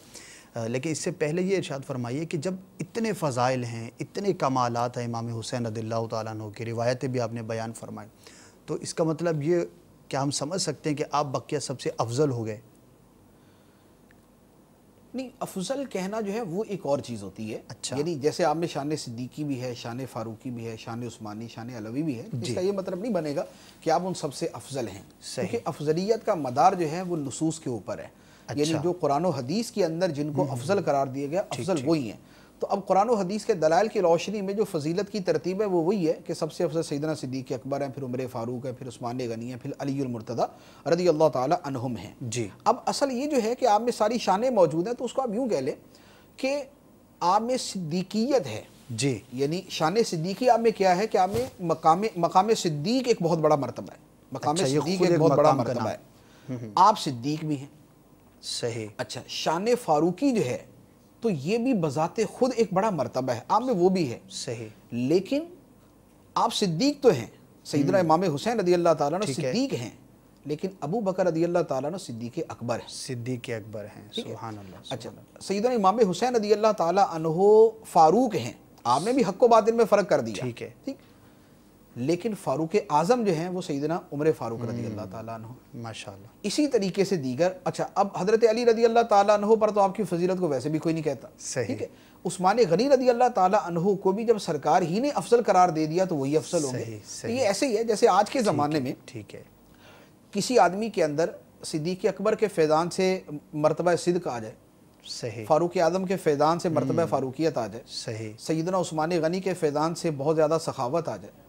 لیکن اس سے پہلے یہ ارشاد فرمائیے کہ جب اتنے فضائل ہیں، اتنے کمالات ہیں امام حسین رضی اللہ تعالیٰ عنہ کی، روایتیں بھی آپ نے بیان فرمائیں، تو اس کا مطلب یہ کیا ہم سمجھ سکتے ہیں کہ آپ بقیہ سب سے افضل ہو گئے؟ نہیں، افضل کہنا جو ہے وہ ایک اور چیز ہوتی ہے، یعنی جیسے آپ میں شان صدیقی بھی ہے، شان فاروقی بھی ہے، شان عثمانی، شان علوی بھی ہے، اس کا یہ مطلب نہیں بنے گا کہ آپ ان سب سے افضل ہیں، کیونکہ افضلیت کا مدار جو ہے وہ نصوص کے اوپر ہے، یعنی جو قرآن و حدیث کے اندر جن کو افضل قرار دیا گیا، افضل وہی ہیں۔ تو اب قرآن و حدیث کے دلائل کی روشنی میں جو فضیلت کی ترتیب ہے وہ وہی ہے کہ سب سے افضل سیدنا صدیق اکبر ہیں، پھر عمر فاروق ہے، پھر عثمان غنی ہیں، پھر علی المرتضیٰ رضی اللہ تعالی عنہم ہیں۔ جی اب اصل یہ جو ہے کہ آپ میں ساری شانیں موجود ہیں، تو اس کو آپ یوں کہہ لیں کہ آپ میں صدیقیت ہے، جی، یعنی شان صدیقی آپ میں کیا ہے کہ آپ میں مقام صدیق ایک بہت بڑا مرتبہ ہے، مقام صدیق ایک بہت بڑا مرتبہ ہے، آپ صدیق بھی ہیں، صحیح۔ اچھا، شان فاروقی جو ہے تو یہ بھی بذات خود ایک بڑا مرتبہ ہے، آپ میں وہ بھی ہے. صحیح. لیکن آپ صدیق تو ہیں، سیدنا امام حسین رضی اللہ تعالیٰ عنہ صدیق ہیں، لیکن ابو بکر رضی اللہ تعالیٰ عنہ صدیق اکبر ہیں. صدیق اکبر ہیں. سبحان اللہ. اچھا، سیدنا امام حسین رضی اللہ تعالیٰ عنہ فاروق ہیں. آپ نے بھی حق و باطل میں فرق کر دیا. ٹھیک ہے. لیکن فاروق اعظم جو ہیں وہ سیدنا عمر فاروق رضی اللہ تعالیٰ عنہ. ماشاءاللہ. اسی طریقے سے دیگر. اچھا، اب حضرت علی رضی اللہ تعالیٰ عنہ پر تو آپ کی فضیلت کو ویسے بھی کوئی نہیں کہتا. صحیح. ٹھیک ہے. عثمان غنی رضی اللہ تعالیٰ عنہ کو بھی جب سرکار ہی نے افضل قرار دے دیا تو وہی افضل ہوں گے. یہ ایسے ہی ہے جیسے آج کے زمانے میں ٹھیک ہے کسی آدمی کے اندر صدیق اکبر کے فیضان سے مرتبہ صدق آ جائے، صحیح، فاروق اعظم کے فیضان سے مرتبہ فاروقیت آ جائے، صحیح، سیدنا عثمان غنی کے فیضان سے بہت زیادہ سخاوت آ جائے،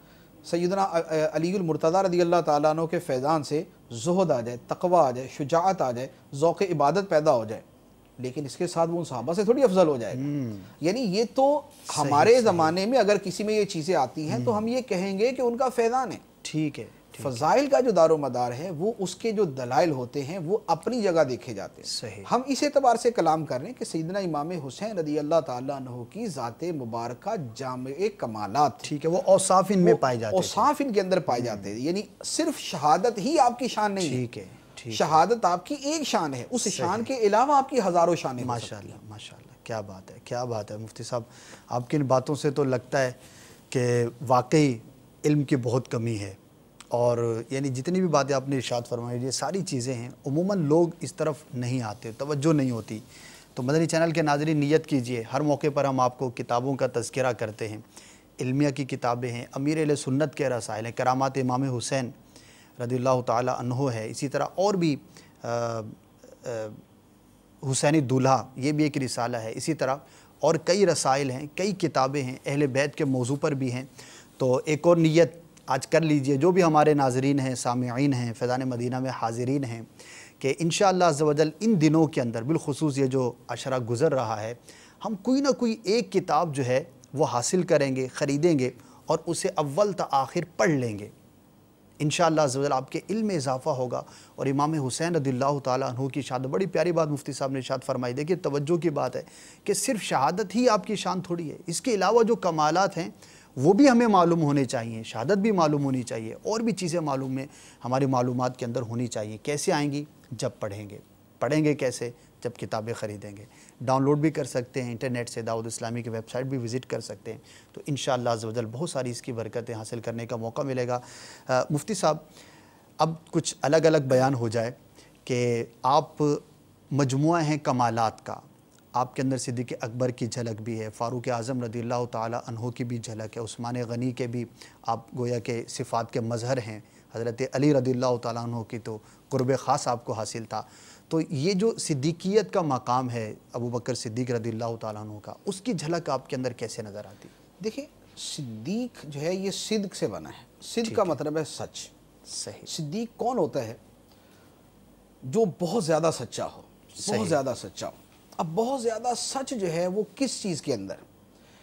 سیدنا علی المرتضیٰ رضی اللہ تعالیٰ عنہ کے فیضان سے زہد آ جائے، تقوی آ جائے، شجاعت آ جائے، ذوق عبادت پیدا ہو جائے، لیکن اس کے ساتھ وہ ان صحابہ سے تھوڑی افضل ہو جائے گا. یعنی یہ تو ہمارے زمانے میں اگر کسی میں یہ چیزیں آتی ہیں تو ہم یہ کہیں گے کہ ان کا فیضان ہے. ٹھیک ہے. فضائل کا جو دار و مدار ہے وہ اس کے جو دلائل ہوتے ہیں وہ اپنی جگہ دیکھے جاتے ہیں. صحیح. ہم اس اعتبار سے کلام کر رہے ہیں کہ سیدنا امام حسین رضی اللہ تعالیٰ عنہ کی ذات مبارکہ جامع کمالات، ٹھیک ہے، وہ اوصاف ان میں پائے جاتے ہیں، اوصاف ان کے اندر پائے جاتے ہیں. یعنی صرف شہادت ہی آپ کی شان نہیں ہے. ٹھیک ہے. شہادت آپ کی ایک شان ہے، اس شان کے علاوہ آپ کی ہزاروں شانیں. ماشاءاللہ ماشاءاللہ. کیا بات ہے، کیا بات ہے مفتی صاحب. آپ کی ان باتوں سے تو لگتا ہے کہ واقعی علم کی بہت کمی ہے، اور یعنی جتنی بھی باتیں آپ نے ارشاد فرمائی یہ ساری چیزیں ہیں عموماً لوگ اس طرف نہیں آتے، توجہ نہیں ہوتی. تو مدنی چینل کے ناظرین نیت کیجئے، ہر موقع پر ہم آپ کو کتابوں کا تذکرہ کرتے ہیں. علمیہ کی کتابیں ہیں، امیر اہل سنت کے رسائل ہیں، کرامات امام حسین رضی اللہ تعالی عنہ ہے، اسی طرح اور بھی حسینی دولہا یہ بھی ایک رسالہ ہے، اسی طرح اور کئی رسائل ہیں، کئی کتابیں ہیں، اہل بیت کے موضوع پر بھی ہیں. تو ایک اور نیت آج کر لیجئے جو بھی ہمارے ناظرین ہیں، سامعین ہیں، فیضان مدینہ میں حاضرین ہیں، کہ انشاءاللہ عز و جل ان دنوں کے اندر بالخصوص یہ جو عشرہ گزر رہا ہے ہم کوئی نہ کوئی ایک کتاب جو ہے وہ حاصل کریں گے، خریدیں گے اور اسے اول تا آخر پڑھ لیں گے. انشاءاللہ عز و جل آپ کے علم میں اضافہ ہوگا. اور امام حسین رضی اللہ تعالیٰ عنہ کی شہادت، بڑی پیاری بات مفتی صاحب نے ارشاد فرمائی. دیکھیے توجہ کی بات ہے کہ صرف شہادت ہی آپ کی شان تھوڑی ہے، اس کے علاوہ جو کمالات ہیں وہ بھی ہمیں معلوم ہونے چاہیے، شہادت بھی معلوم ہونی چاہیے، اور بھی چیزیں معلوم میں ہماری معلومات کے اندر ہونی چاہیے. کیسے آئیں گی؟ جب پڑھیں گے. پڑھیں گے کیسے؟ جب کتابیں خریدیں گے. ڈاؤن لوڈ بھی کر سکتے ہیں انٹرنیٹ سے، دعوت اسلامی کی ویب سائٹ بھی وزٹ کر سکتے ہیں. تو انشاءاللہ عز و جل بہت ساری اس کی برکتیں حاصل کرنے کا موقع ملے گا. مفتی صاحب اب کچھ الگ الگ بیان ہو جائے کہ آپ مجموعہ ہیں کمالات کا، آپ کے اندر صدیق اکبر کی جھلک بھی ہے، فاروق اعظم رضی اللہ تعالی عنہ کی بھی جھلک ہے، عثمان غنی کے بھی آپ گویا کہ صفات کے مظہر ہیں، حضرت علی رضی اللہ تعالیٰ عنہ کی تو قرب خاص آپ کو حاصل تھا. تو یہ جو صدیقیت کا مقام ہے ابو بکر صدیق رضی اللہ تعالیٰ عنہ کا، اس کی جھلک آپ کے اندر کیسے نظر آتی؟ دیکھیں صدیق جو ہے یہ صدق سے بنا ہے. صدق کا مطلب ہے سچ. صحیح. صدیق کون ہوتا ہے؟ جو بہت زیادہ سچا ہو، بہت زیادہ سچا ہو. اب بہت زیادہ سچ جو ہے وہ کس چیز کے اندر؟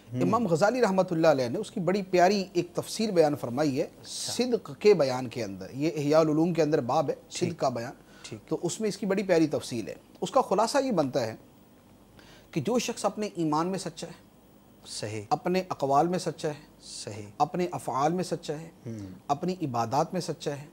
امام غزالی رحمۃ اللہ علیہ نے اس کی بڑی پیاری ایک تفسیر بیان فرمائی ہے صدق کے بیان کے اندر. یہ احیاء العلوم کے اندر باب ہے صدق کا بیان، تو اس میں اس کی بڑی پیاری تفصیل ہے. اس کا خلاصہ یہ بنتا ہے کہ جو شخص اپنے ایمان میں سچا ہے، صحیح، اپنے اقوال میں سچا ہے، صحیح، اپنے افعال میں سچا ہے، اپنی عبادات میں سچا ہے،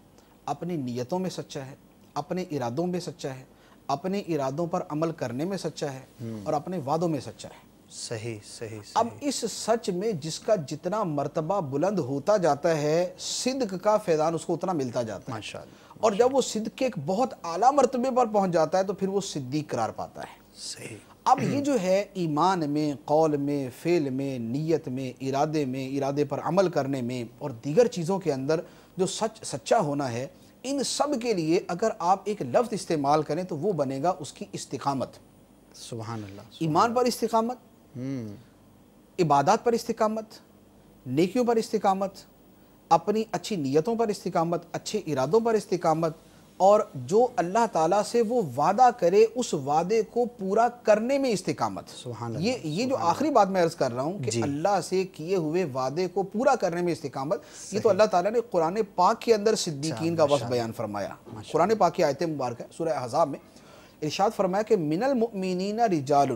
اپنی نیتوں میں سچا ہے، اپنے ارادوں میں سچا ہے، اپنے ارادوں پر عمل کرنے میں سچا ہے، اور اپنے وعدوں میں سچا ہے. صحیح صحیح. اب اس سچ میں جس کا جتنا مرتبہ بلند ہوتا جاتا ہے صدق کا فیضان اس کو اتنا ملتا جاتا ہے. ماشاءاللہ. اور جب وہ صدق کے ایک بہت اعلیٰ مرتبے پر پہنچ جاتا ہے تو پھر وہ صدیق قرار پاتا ہے. صحیح. اب یہ جو ہے ایمان میں، قول میں، فعل میں، نیت میں، ارادے میں، ارادے پر عمل کرنے میں اور دیگر چیزوں کے اندر جو سچا ہونا ہے، ان سب کے لیے اگر آپ ایک لفظ استعمال کریں تو وہ بنے گا اس کی استقامت. سبحان اللہ. ایمان پر استقامت، عبادات پر استقامت، نیکیوں پر استقامت، اپنی اچھی نیتوں پر استقامت، اچھے ارادوں پر استقامت، اور جو اللہ تعالیٰ سے وہ وعدہ کرے اس وعدے کو پورا کرنے میں استقامت. سبحان اللہ. یہ جو آخری بات میں عرض کر رہا ہوں کہ اللہ سے کیے ہوئے وعدے کو پورا کرنے میں استقامت، یہ تو اللہ تعالیٰ نے قرآن پاک کے اندر صدیقین کا وصف بیان فرمایا. قرآن پاک کی آیت مبارکہ سورہ احزاب میں ارشاد فرمایا کہ من المؤمنین رجال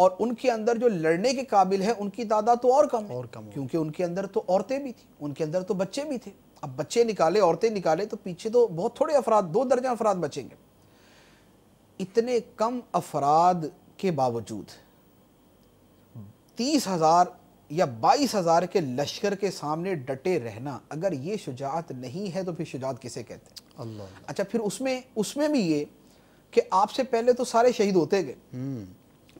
اور ان کے اندر جو لڑنے کے قابل ہے ان کی تعداد تو اور کم ہے، کم ہو، کیونکہ ان کے اندر تو عورتیں بھی تھیں، ان کے اندر تو بچے بھی تھے۔ اب بچے نکالے، عورتیں نکالے تو پیچھے تو بہت تھوڑے افراد، 2 درجن افراد بچیں گے۔ اتنے کم افراد کے باوجود 30,000 یا 22,000 کے لشکر کے سامنے ڈٹے رہنا، اگر یہ شجاعت نہیں ہے تو پھر شجاعت کسے کہتے ہیں؟ اللہ۔ اچھا پھر اس میں بھی یہ کہ آپ سے پہلے تو سارے شہید ہوتے گئے،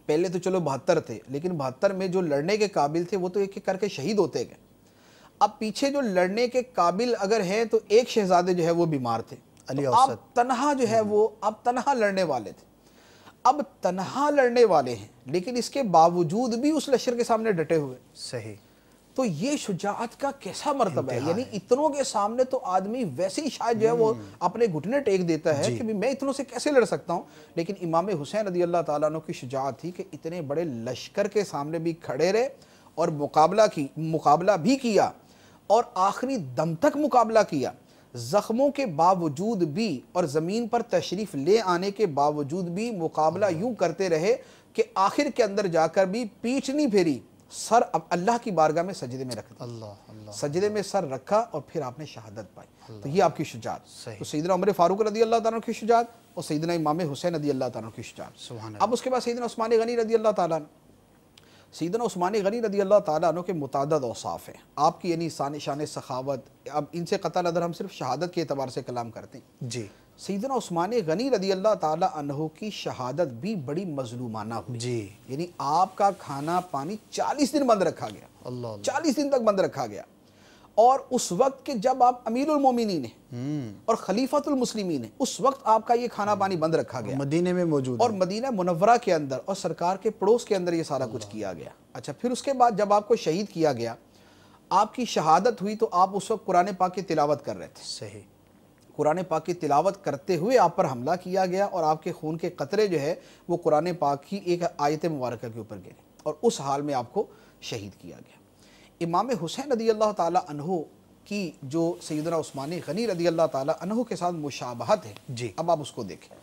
پہلے تو چلو 72 تھے، لیکن 72 میں جو لڑنے کے قابل تھے وہ تو ایک ایک کر کے شہید ہوتے گئے۔ اب پیچھے جو لڑنے کے قابل اگر ہیں تو ایک شہزادے جو ہے وہ بیمار تھے، تو اب تنہا جو ہے وہ اب تنہا لڑنے والے تھے، اب تنہا لڑنے والے ہیں، لیکن اس کے باوجود بھی اس لشکر کے سامنے ڈٹے ہوئے۔ صحیح۔ تو یہ شجاعت کا کیسا مرتبہ ہے، یعنی اتنوں کے سامنے تو آدمی ویسے ہی شاید جو ہے وہ اپنے گھٹنے ٹیک دیتا ہے کہ میں اتنوں سے کیسے لڑ سکتا ہوں، لیکن امام حسین رضی اللہ تعالیٰ عنہ کی شجاعت تھی کہ اتنے بڑے لشکر کے سامنے بھی کھڑے رہے اور مقابلہ بھی کیا، اور آخری دم تک مقابلہ کیا، زخموں کے باوجود بھی اور زمین پر تشریف لے آنے کے باوجود بھی مقابلہ یوں کرتے رہے کہ آخر کے اندر جا کر بھی پیٹھ نہیں پھیری، سر اب اللہ کی بارگاہ میں سجدے میں رکھ دیا، سجدے میں سر رکھا اور پھر آپ نے شہادت پائی۔ تو یہ آپ کی شجاعت، تو سیدنا عمر فاروق رضی اللہ تعالیٰ کی شجاعت اور سیدنا امام حسین رضی اللہ تعالیٰ کی شجاعت۔ اب اس کے بعد سیدنا عثمان غنی رضی اللہ تعالیٰ عنہ، سیدنا عثمان غنی رضی اللہ تعالیٰ عنہ کے متعدد اوصاف ہیں آپ کی، یعنی شان سخاوت، اب ان سے قطع نظر ہم صرف شہادت کے اعتبار سے کلام کرتے ہیں۔ جی، سیدنا عثمان غنی رضی اللہ تعالیٰ عنہ کی شہادت بھی بڑی مظلومانہ ہوئی، جی، یعنی آپ کا کھانا پانی 40 دن بند رکھا گیا، اللہ، 40 دن تک بند رکھا گیا، اور اس وقت کہ جب آپ امیر المومنین ہیں اور خلیفۃ المسلمین ہیں، اس وقت آپ کا یہ کھانا پانی بند رکھا گیا، مدینے میں موجود اور مدینہ منورہ کے اندر اور سرکار کے پڑوس کے اندر یہ سارا کچھ کیا گیا۔ اچھا پھر اس کے بعد جب آپ کو شہید کیا گیا، آپ کی شہادت ہوئی، تو آپ اس وقت قرآن پاک کی تلاوت کر رہے تھے۔ صحیح۔ قرآن پاک کی تلاوت کرتے ہوئے آپ پر حملہ کیا گیا، اور آپ کے خون کے قطرے جو ہے وہ قرآن پاک کی ایک آیت مبارکہ کے اوپر گرے، اور اس حال میں آپ کو شہید کیا گیا۔ امام حسین رضی اللہ تعالیٰ عنہ کی جو سیدنا عثمان غنی رضی اللہ تعالیٰ عنہ کے ساتھ مشابہت ہے، جی، اب آپ اس کو دیکھیں۔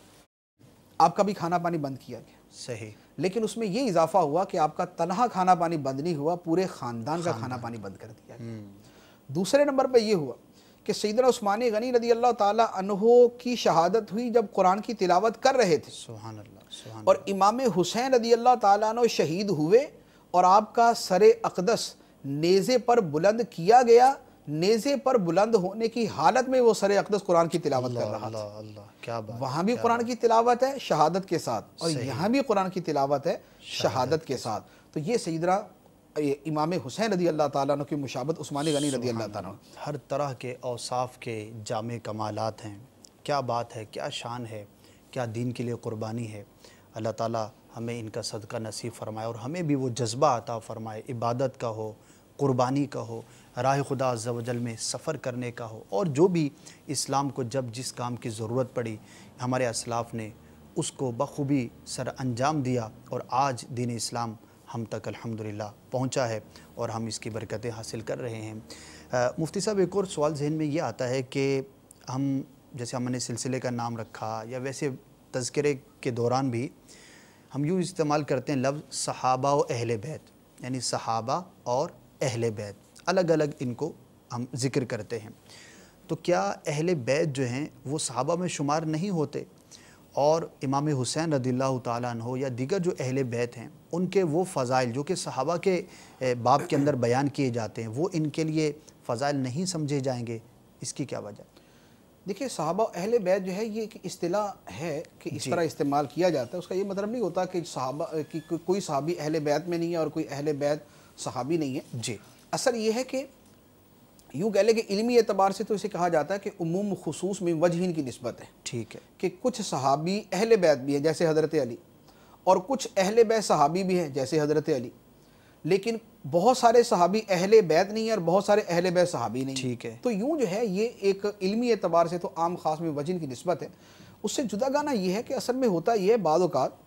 آپ کا بھی کھانا پانی بند کیا گیا، صحیح، لیکن اس میں یہ اضافہ ہوا کہ آپ کا تنہا کھانا پانی بند نہیں ہوا، پورے خاندان کا کھانا پانی بند کر دیا گیا۔ دوسرے نمبر پہ یہ ہوا کہ سیدنا عثمان غنی رضی اللہ تعالیٰ عنہ کی شہادت ہوئی جب قرآن کی تلاوت کر رہے تھے، سبحان اللہ، سبحان اور امام حسین رضی اللہ تعالیٰ عنہ شہید ہوئے، اور آپ کا سر اقدس نیزے پر بلند کیا گیا، نیزے پر بلند ہونے کی حالت میں وہ سر اقدس قرآن کی تلاوت کر رہا تھا۔ اللہ، کیا بات، وہاں بھی قرآن کی تلاوت ہے شہادت کے ساتھ، اور یہاں بھی قرآن کی تلاوت ہے شہادت کے ساتھ۔ تو یہ سیدنا امام حسین رضی اللہ تعالیٰ عنہ کی مشابہت عثمان غنی رضی اللہ تعالیٰ عنہ، ہر طرح کے اوصاف کے جامع کمالات ہیں۔ کیا بات ہے، کیا شان ہے، کیا دین کے لیے قربانی ہے۔ اللہ تعالیٰ ہمیں ان کا صدقہ نصیب فرمائے، اور ہمیں بھی وہ جذبہ عطا فرمائے، عبادت کا ہو، قربانی کا ہو، راہ خدا عز و جل میں سفر کرنے کا ہو، اور جو بھی اسلام کو جب جس کام کی ضرورت پڑی ہمارے اسلاف نے اس کو بخوبی سر انجام دیا، اور آج دین اسلام ہم تک الحمدللہ پہنچا ہے اور ہم اس کی برکتیں حاصل کر رہے ہیں۔ مفتی صاحب، ایک اور سوال ذہن میں یہ آتا ہے کہ ہم جیسے ہم نے سلسلے کا نام رکھا یا ویسے تذکرے کے دوران بھی ہم یوں استعمال کرتے ہیں لفظ صحابہ و اہل بیت، یعنی صحابہ اور اہل بیت، الگ الگ ان کو ہم ذکر کرتے ہیں۔ تو کیا اہل بیت جو ہیں وہ صحابہ میں شمار نہیں ہوتے، اور امام حسین رضی اللہ تعالیٰ عنہ یا دیگر جو اہل بیت ہیں ان کے وہ فضائل جو کہ صحابہ کے باب کے اندر بیان کیے جاتے ہیں وہ ان کے لیے فضائل نہیں سمجھے جائیں گے؟ اس کی کیا وجہ؟ دیکھیے صحابہ اہل بیت جو ہے یہ ایک اصطلاح ہے کہ اس طرح استعمال کیا جاتا ہے، اس کا یہ مطلب نہیں ہوتا کہ صحابہ کی کوئی صحابی اہل بیت میں نہیں ہے اور کوئی اہل بیت صحابی نہیں ہے۔ جی، اصل یہ ہے کہ یوں کہہ لیں کہ علمی اعتبار سے تو اسے کہا جاتا ہے کہ عموم خصوص من وجہین کی نسبت ہے، ٹھیک ہے، کہ کچھ صحابی اہل بیت بھی ہیں جیسے حضرت علی، اور کچھ اہل بیت صحابی بھی ہیں جیسے حضرت علی، لیکن بہت سارے صحابی اہل بیت نہیں ہیں اور بہت سارے اہل بیت صحابی نہیں ہیں۔ ٹھیک ہے، تو یوں جو ہے یہ ایک علمی اعتبار سے تو عام خاص میں وجہین کی نسبت ہے۔ اس سے جدا گانا یہ ہے کہ اصل میں ہوتا یہ ہے بعض اوقات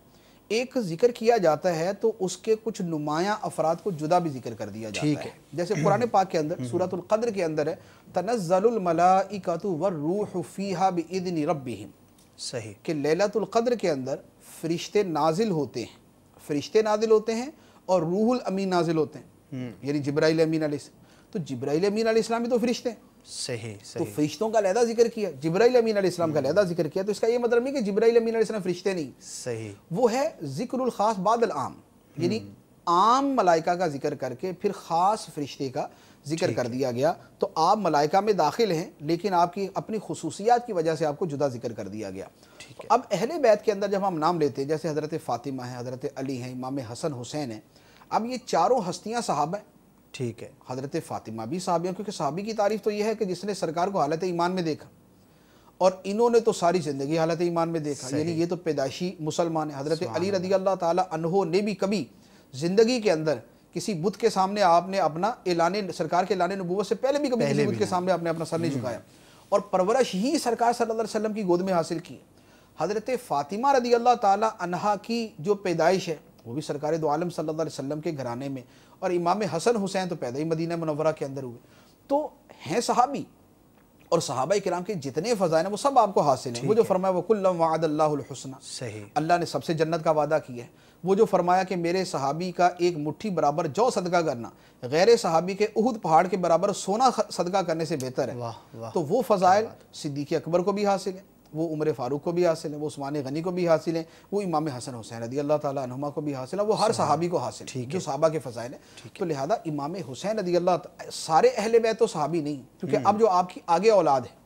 ایک ذکر کیا جاتا ہے تو اس کے کچھ نمایاں افراد کو جدا بھی ذکر کر دیا جاتا ہے، جیسے قرآن پاک کے اندر سورۃ القدر کے اندر ہے تنزل الملائکۃ والروح فیہا بإذن ربہم، صحیح، کہ لیلۃ القدر کے اندر فرشتے نازل ہوتے ہیں فرشتے نازل ہوتے ہیں اور روح الامین نازل ہوتے ہیں، یعنی جبرائیل امین علیہ السلام. تو جبرائیل امین علیہ السلام بھی تو فرشتے ہیں. صحیح تو صحیح. فرشتوں کا علیحدہ ذکر کیا، جبرائیل امین علیہ السلام کا علیحدہ ذکر کیا. تو اس کا یہ مطلب نہیں کہ جبرائیل امین علیہ السلام فرشتے نہیں، صحیح. وہ ہے ذکر الخاص بعد العام، یعنی عام ملائکہ کا ذکر کر کے پھر خاص فرشتے کا ذکر کر دیا گیا. تو آپ ملائکہ میں داخل ہیں لیکن آپ کی اپنی خصوصیات کی وجہ سے آپ کو جدا ذکر کر دیا گیا. اب اہل بیت کے اندر جب ہم نام لیتے ہیں، جیسے حضرت فاطمہ ہیں، حضرت علی ہیں، امام حسن حسین ہیں، اب یہ چاروں ہستیاں صحابہ ہیں. ٹھیک ہے. حضرت فاطمہ بھی صحابی ہیں، کیونکہ صحابی کی تعریف تو یہ ہے کہ جس نے سرکار کو حالت ایمان میں دیکھا، اور انہوں نے تو ساری زندگی حالت ایمان میں دیکھا، یعنی یہ تو پیدائشی مسلمان ہیں. حضرت علی رضی اللہ تعالی عنہ نے بھی کبھی زندگی کے اندر کسی بت کے سامنے آپ نے اپنا سرکار کے اعلان نبوت سے پہلے بھی کبھی کسی بت کے سامنے آپ نے اپنا سر نہیں جھکایا، اور پرورش ہی سرکار صلی اللہ علیہ وسلم کی گود میں حاصل کی. حضرت فاطمہ رضی اللہ تعالی عنہا کی جو پیدائش ہے وہ بھی سرکار دو عالم صلی اللہ علیہ وسلم کے گھرانے میں، اور امام حسن حسین تو پیدا ہی مدینہ منورہ کے اندر ہوئے. تو ہیں صحابی، اور صحابہ کرام کے جتنے فضائل ہیں وہ سب آپ کو حاصل ہیں. وہ جو فرمایا وَكُلًّا وَعَدَ اللَّهُ الْحُسْنَى، صحیح. اللہ نے سب سے جنت کا وعدہ کیا ہے. وہ جو فرمایا کہ میرے صحابی کا ایک مٹھی برابر جو صدقہ کرنا غیر صحابی کے احد پہاڑ کے برابر سونا صدقہ کرنے سے بہتر ہے. تو وہ فضائل صدیق اکبر کو بھی حاصل ہیں، وہ عمر فاروق کو بھی حاصل ہیں، وہ عثمان غنی کو بھی حاصل ہیں، وہ امام حسن حسین رضی اللہ تعالیٰ عنہما کو بھی حاصل ہے، وہ ہر صحابی کو حاصل ہے جو صحابہ کے فضائل ہیں. تو لہذا امام حسین رضی اللہ سارے اہل بیت تو صحابی نہیں، کیونکہ اب جو آپ کی آگے اولاد ہے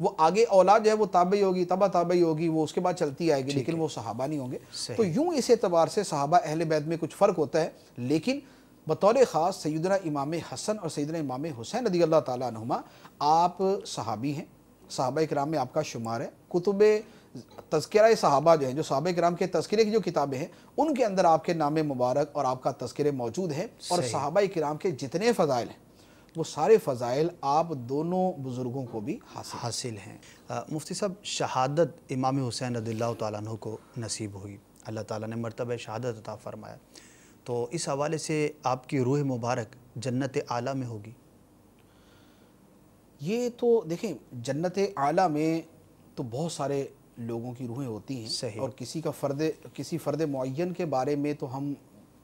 وہ آگے اولاد جو ہے وہ تابعی ہوگی، تبع تابعی ہوگی، وہ اس کے بعد چلتی آئے گی، لیکن وہ صحابہ نہیں ہوں گے. تو یوں اس اعتبار سے صحابہ اہل بیت میں کچھ فرق ہوتا ہے، لیکن بطور خاص سیدنا امام حسن اور سیدنا امام حسین رضی اللہ تعالیٰ عنہما آپ صحابی ہیں، صحابہ کرام میں آپ کا شمار ہے. کتب تذکرہ صحابہ جو ہیں، جو صحابہ کرام کے تذکرے کی جو کتابیں ہیں، ان کے اندر آپ کے نام مبارک اور آپ کا تذکرے موجود ہیں، اور صحابہ کرام کے جتنے فضائل ہیں وہ سارے فضائل آپ دونوں بزرگوں کو بھی حاصل ہیں. مفتی صاحب، شہادت امام حسین رضی اللہ تعالیٰ عنہ کو نصیب ہوئی، اللہ تعالیٰ نے مرتبہ شہادت عطا فرمایا، تو اس حوالے سے آپ کی روح مبارک جنت اعلیٰ میں ہوگی. یہ تو دیکھیں جنت اعلیٰ میں تو بہت سارے لوگوں کی روحیں ہوتی ہیں، اور کسی فرد معین کے بارے میں تو ہم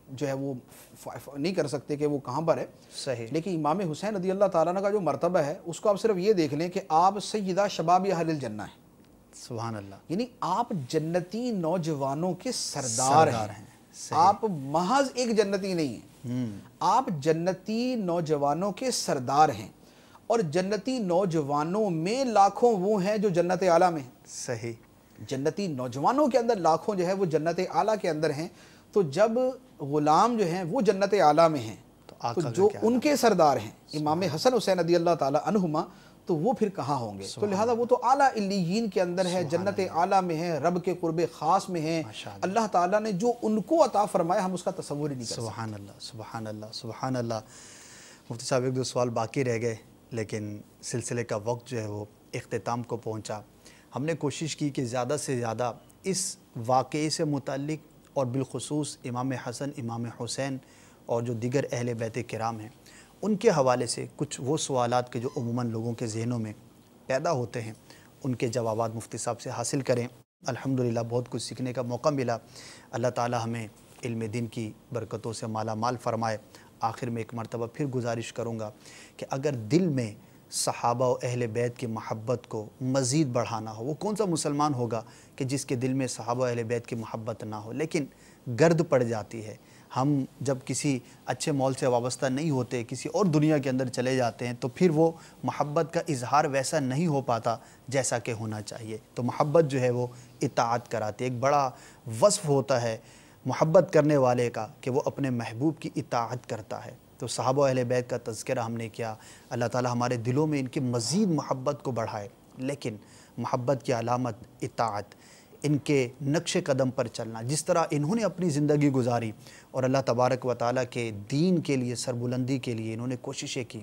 جو ہے وہ نہیں کر سکتے کہ وہ کہاں پر ہے. صحیح. لیکن امام حسین رضی اللہ تعالیٰ عنہ کا جو مرتبہ ہے اس کو آپ صرف یہ دیکھ لیں کہ آپ سیدہ شباب اہل الجنہ ہیں. سبحان اللہ. یعنی آپ جنتی نوجوانوں کے سردار ہیں. آپ محض ایک جنتی نہیں ہیں، آپ جنتی نوجوانوں کے سردار ہیں، اور جنتی نوجوانوں میں لاکھوں وہ ہیں جو جنت اعلیٰ میں ہیں. صحیح. جنتی نوجوانوں کے اندر لاکھوں جو ہے وہ جنت اعلیٰ کے اندر ہیں. تو جب غلام جو ہیں وہ جنت اعلیٰ میں ہیں تو جو ان کے سردار ہیں امام حسن حسین رضی اللہ تعالیٰ عنہما، تو وہ پھر کہاں ہوں گے؟ تو لہذا وہ تو اعلیٰ علیین کے اندر ہے، جنت اعلیٰ میں ہیں، رب کے قرب خاص میں ہیں. اللہ تعالیٰ نے جو ان کو عطا فرمایا ہم اس کا تصور ہی نہیں کر سکتے. سبحان اللہ سبحان اللہ سبحان اللہ. مفتی صاحب، ایک دو سوال باقی رہ گئے لیکن سلسلے کا وقت جو ہے وہ اختتام کو پہنچا. ہم نے کوشش کی کہ زیادہ سے زیادہ اس واقعے سے متعلق اور بالخصوص امام حسن، امام حسین اور جو دیگر اہل بیت کرام ہیں ان کے حوالے سے کچھ وہ سوالات کے جو عموماً لوگوں کے ذہنوں میں پیدا ہوتے ہیں ان کے جوابات مفتی صاحب سے حاصل کریں. الحمدللہ بہت کچھ سیکھنے کا موقع ملا. اللہ تعالی ہمیں علم دین کی برکتوں سے مالا مال فرمائے. آخر میں ایک مرتبہ پھر گزارش کروں گا کہ اگر دل میں صحابہ و اہل بیت کی محبت کو مزید بڑھانا ہو، وہ کون سا مسلمان ہوگا کہ جس کے دل میں صحابہ و اہل بیت کی محبت نہ ہو؟ لیکن گرد پڑ جاتی ہے. ہم جب کسی اچھے مول سے وابستہ نہیں ہوتے، کسی اور دنیا کے اندر چلے جاتے ہیں تو پھر وہ محبت کا اظہار ویسا نہیں ہو پاتا جیسا کہ ہونا چاہیے. تو محبت جو ہے وہ اطاعت کراتی ہے. ایک بڑا وصف ہوتا ہے محبت کرنے والے کا کہ وہ اپنے محبوب کی اطاعت کرتا ہے. تو صحابہ اہل بیت کا تذکرہ ہم نے کیا. اللہ تعالی ہمارے دلوں میں ان کی مزید محبت کو بڑھائے. لیکن محبت کی علامت اطاعت، ان کے نقش قدم پر چلنا، جس طرح انہوں نے اپنی زندگی گزاری اور اللہ تبارک و تعالیٰ کے دین کے لیے سربلندی کے لیے انہوں نے کوششیں کی.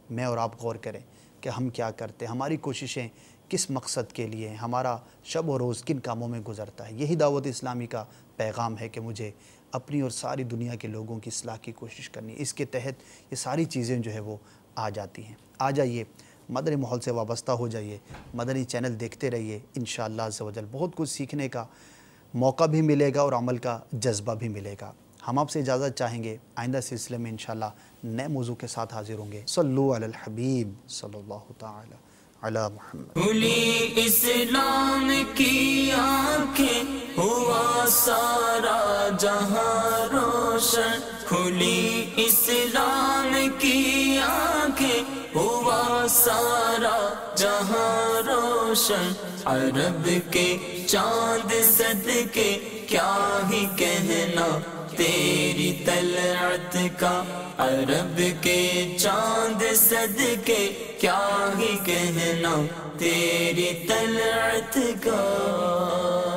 میں اور آپ غور کریں کہ ہم کیا کرتے ہیں، ہماری کوششیں کس مقصد کے لیے ہیں، ہمارا شب و روز کن کاموں میں گزرتا ہے. یہی دعوت اسلامی کا پیغام ہے کہ مجھے اپنی اور ساری دنیا کے لوگوں کی اصلاح کی کوشش کرنی ہے. اس کے تحت یہ ساری چیزیں جو ہے وہ آ جاتی ہیں. آ جائیے، مدنی ماحول سے وابستہ ہو جائیے، مدنی چینل دیکھتے رہیے. انشاءاللہ عز و جل بہت کچھ سیکھنے کا موقع بھی ملے گا اور عمل کا جذبہ بھی ملے گا۔ ہم آپ سے اجازت چاہیں گے، آئندہ سلسلے میں انشاءاللہ نئے موضوع کے ساتھ حاضر ہوں گے۔ صلو علی الحبیب صلی اللہ تعالی علی محمد۔ کھلی اسلام کی آنکھیں ہوا سارا جہاں روشن، کھلی اسلام کی آنکھیں ہوا سارا جہاں روشن، عرب کے چاند صدقے کیا ہی کہنا تیری طلعت کا، عرب کے چاند صدقے کیا ہی کہنا تیری طلعت کا۔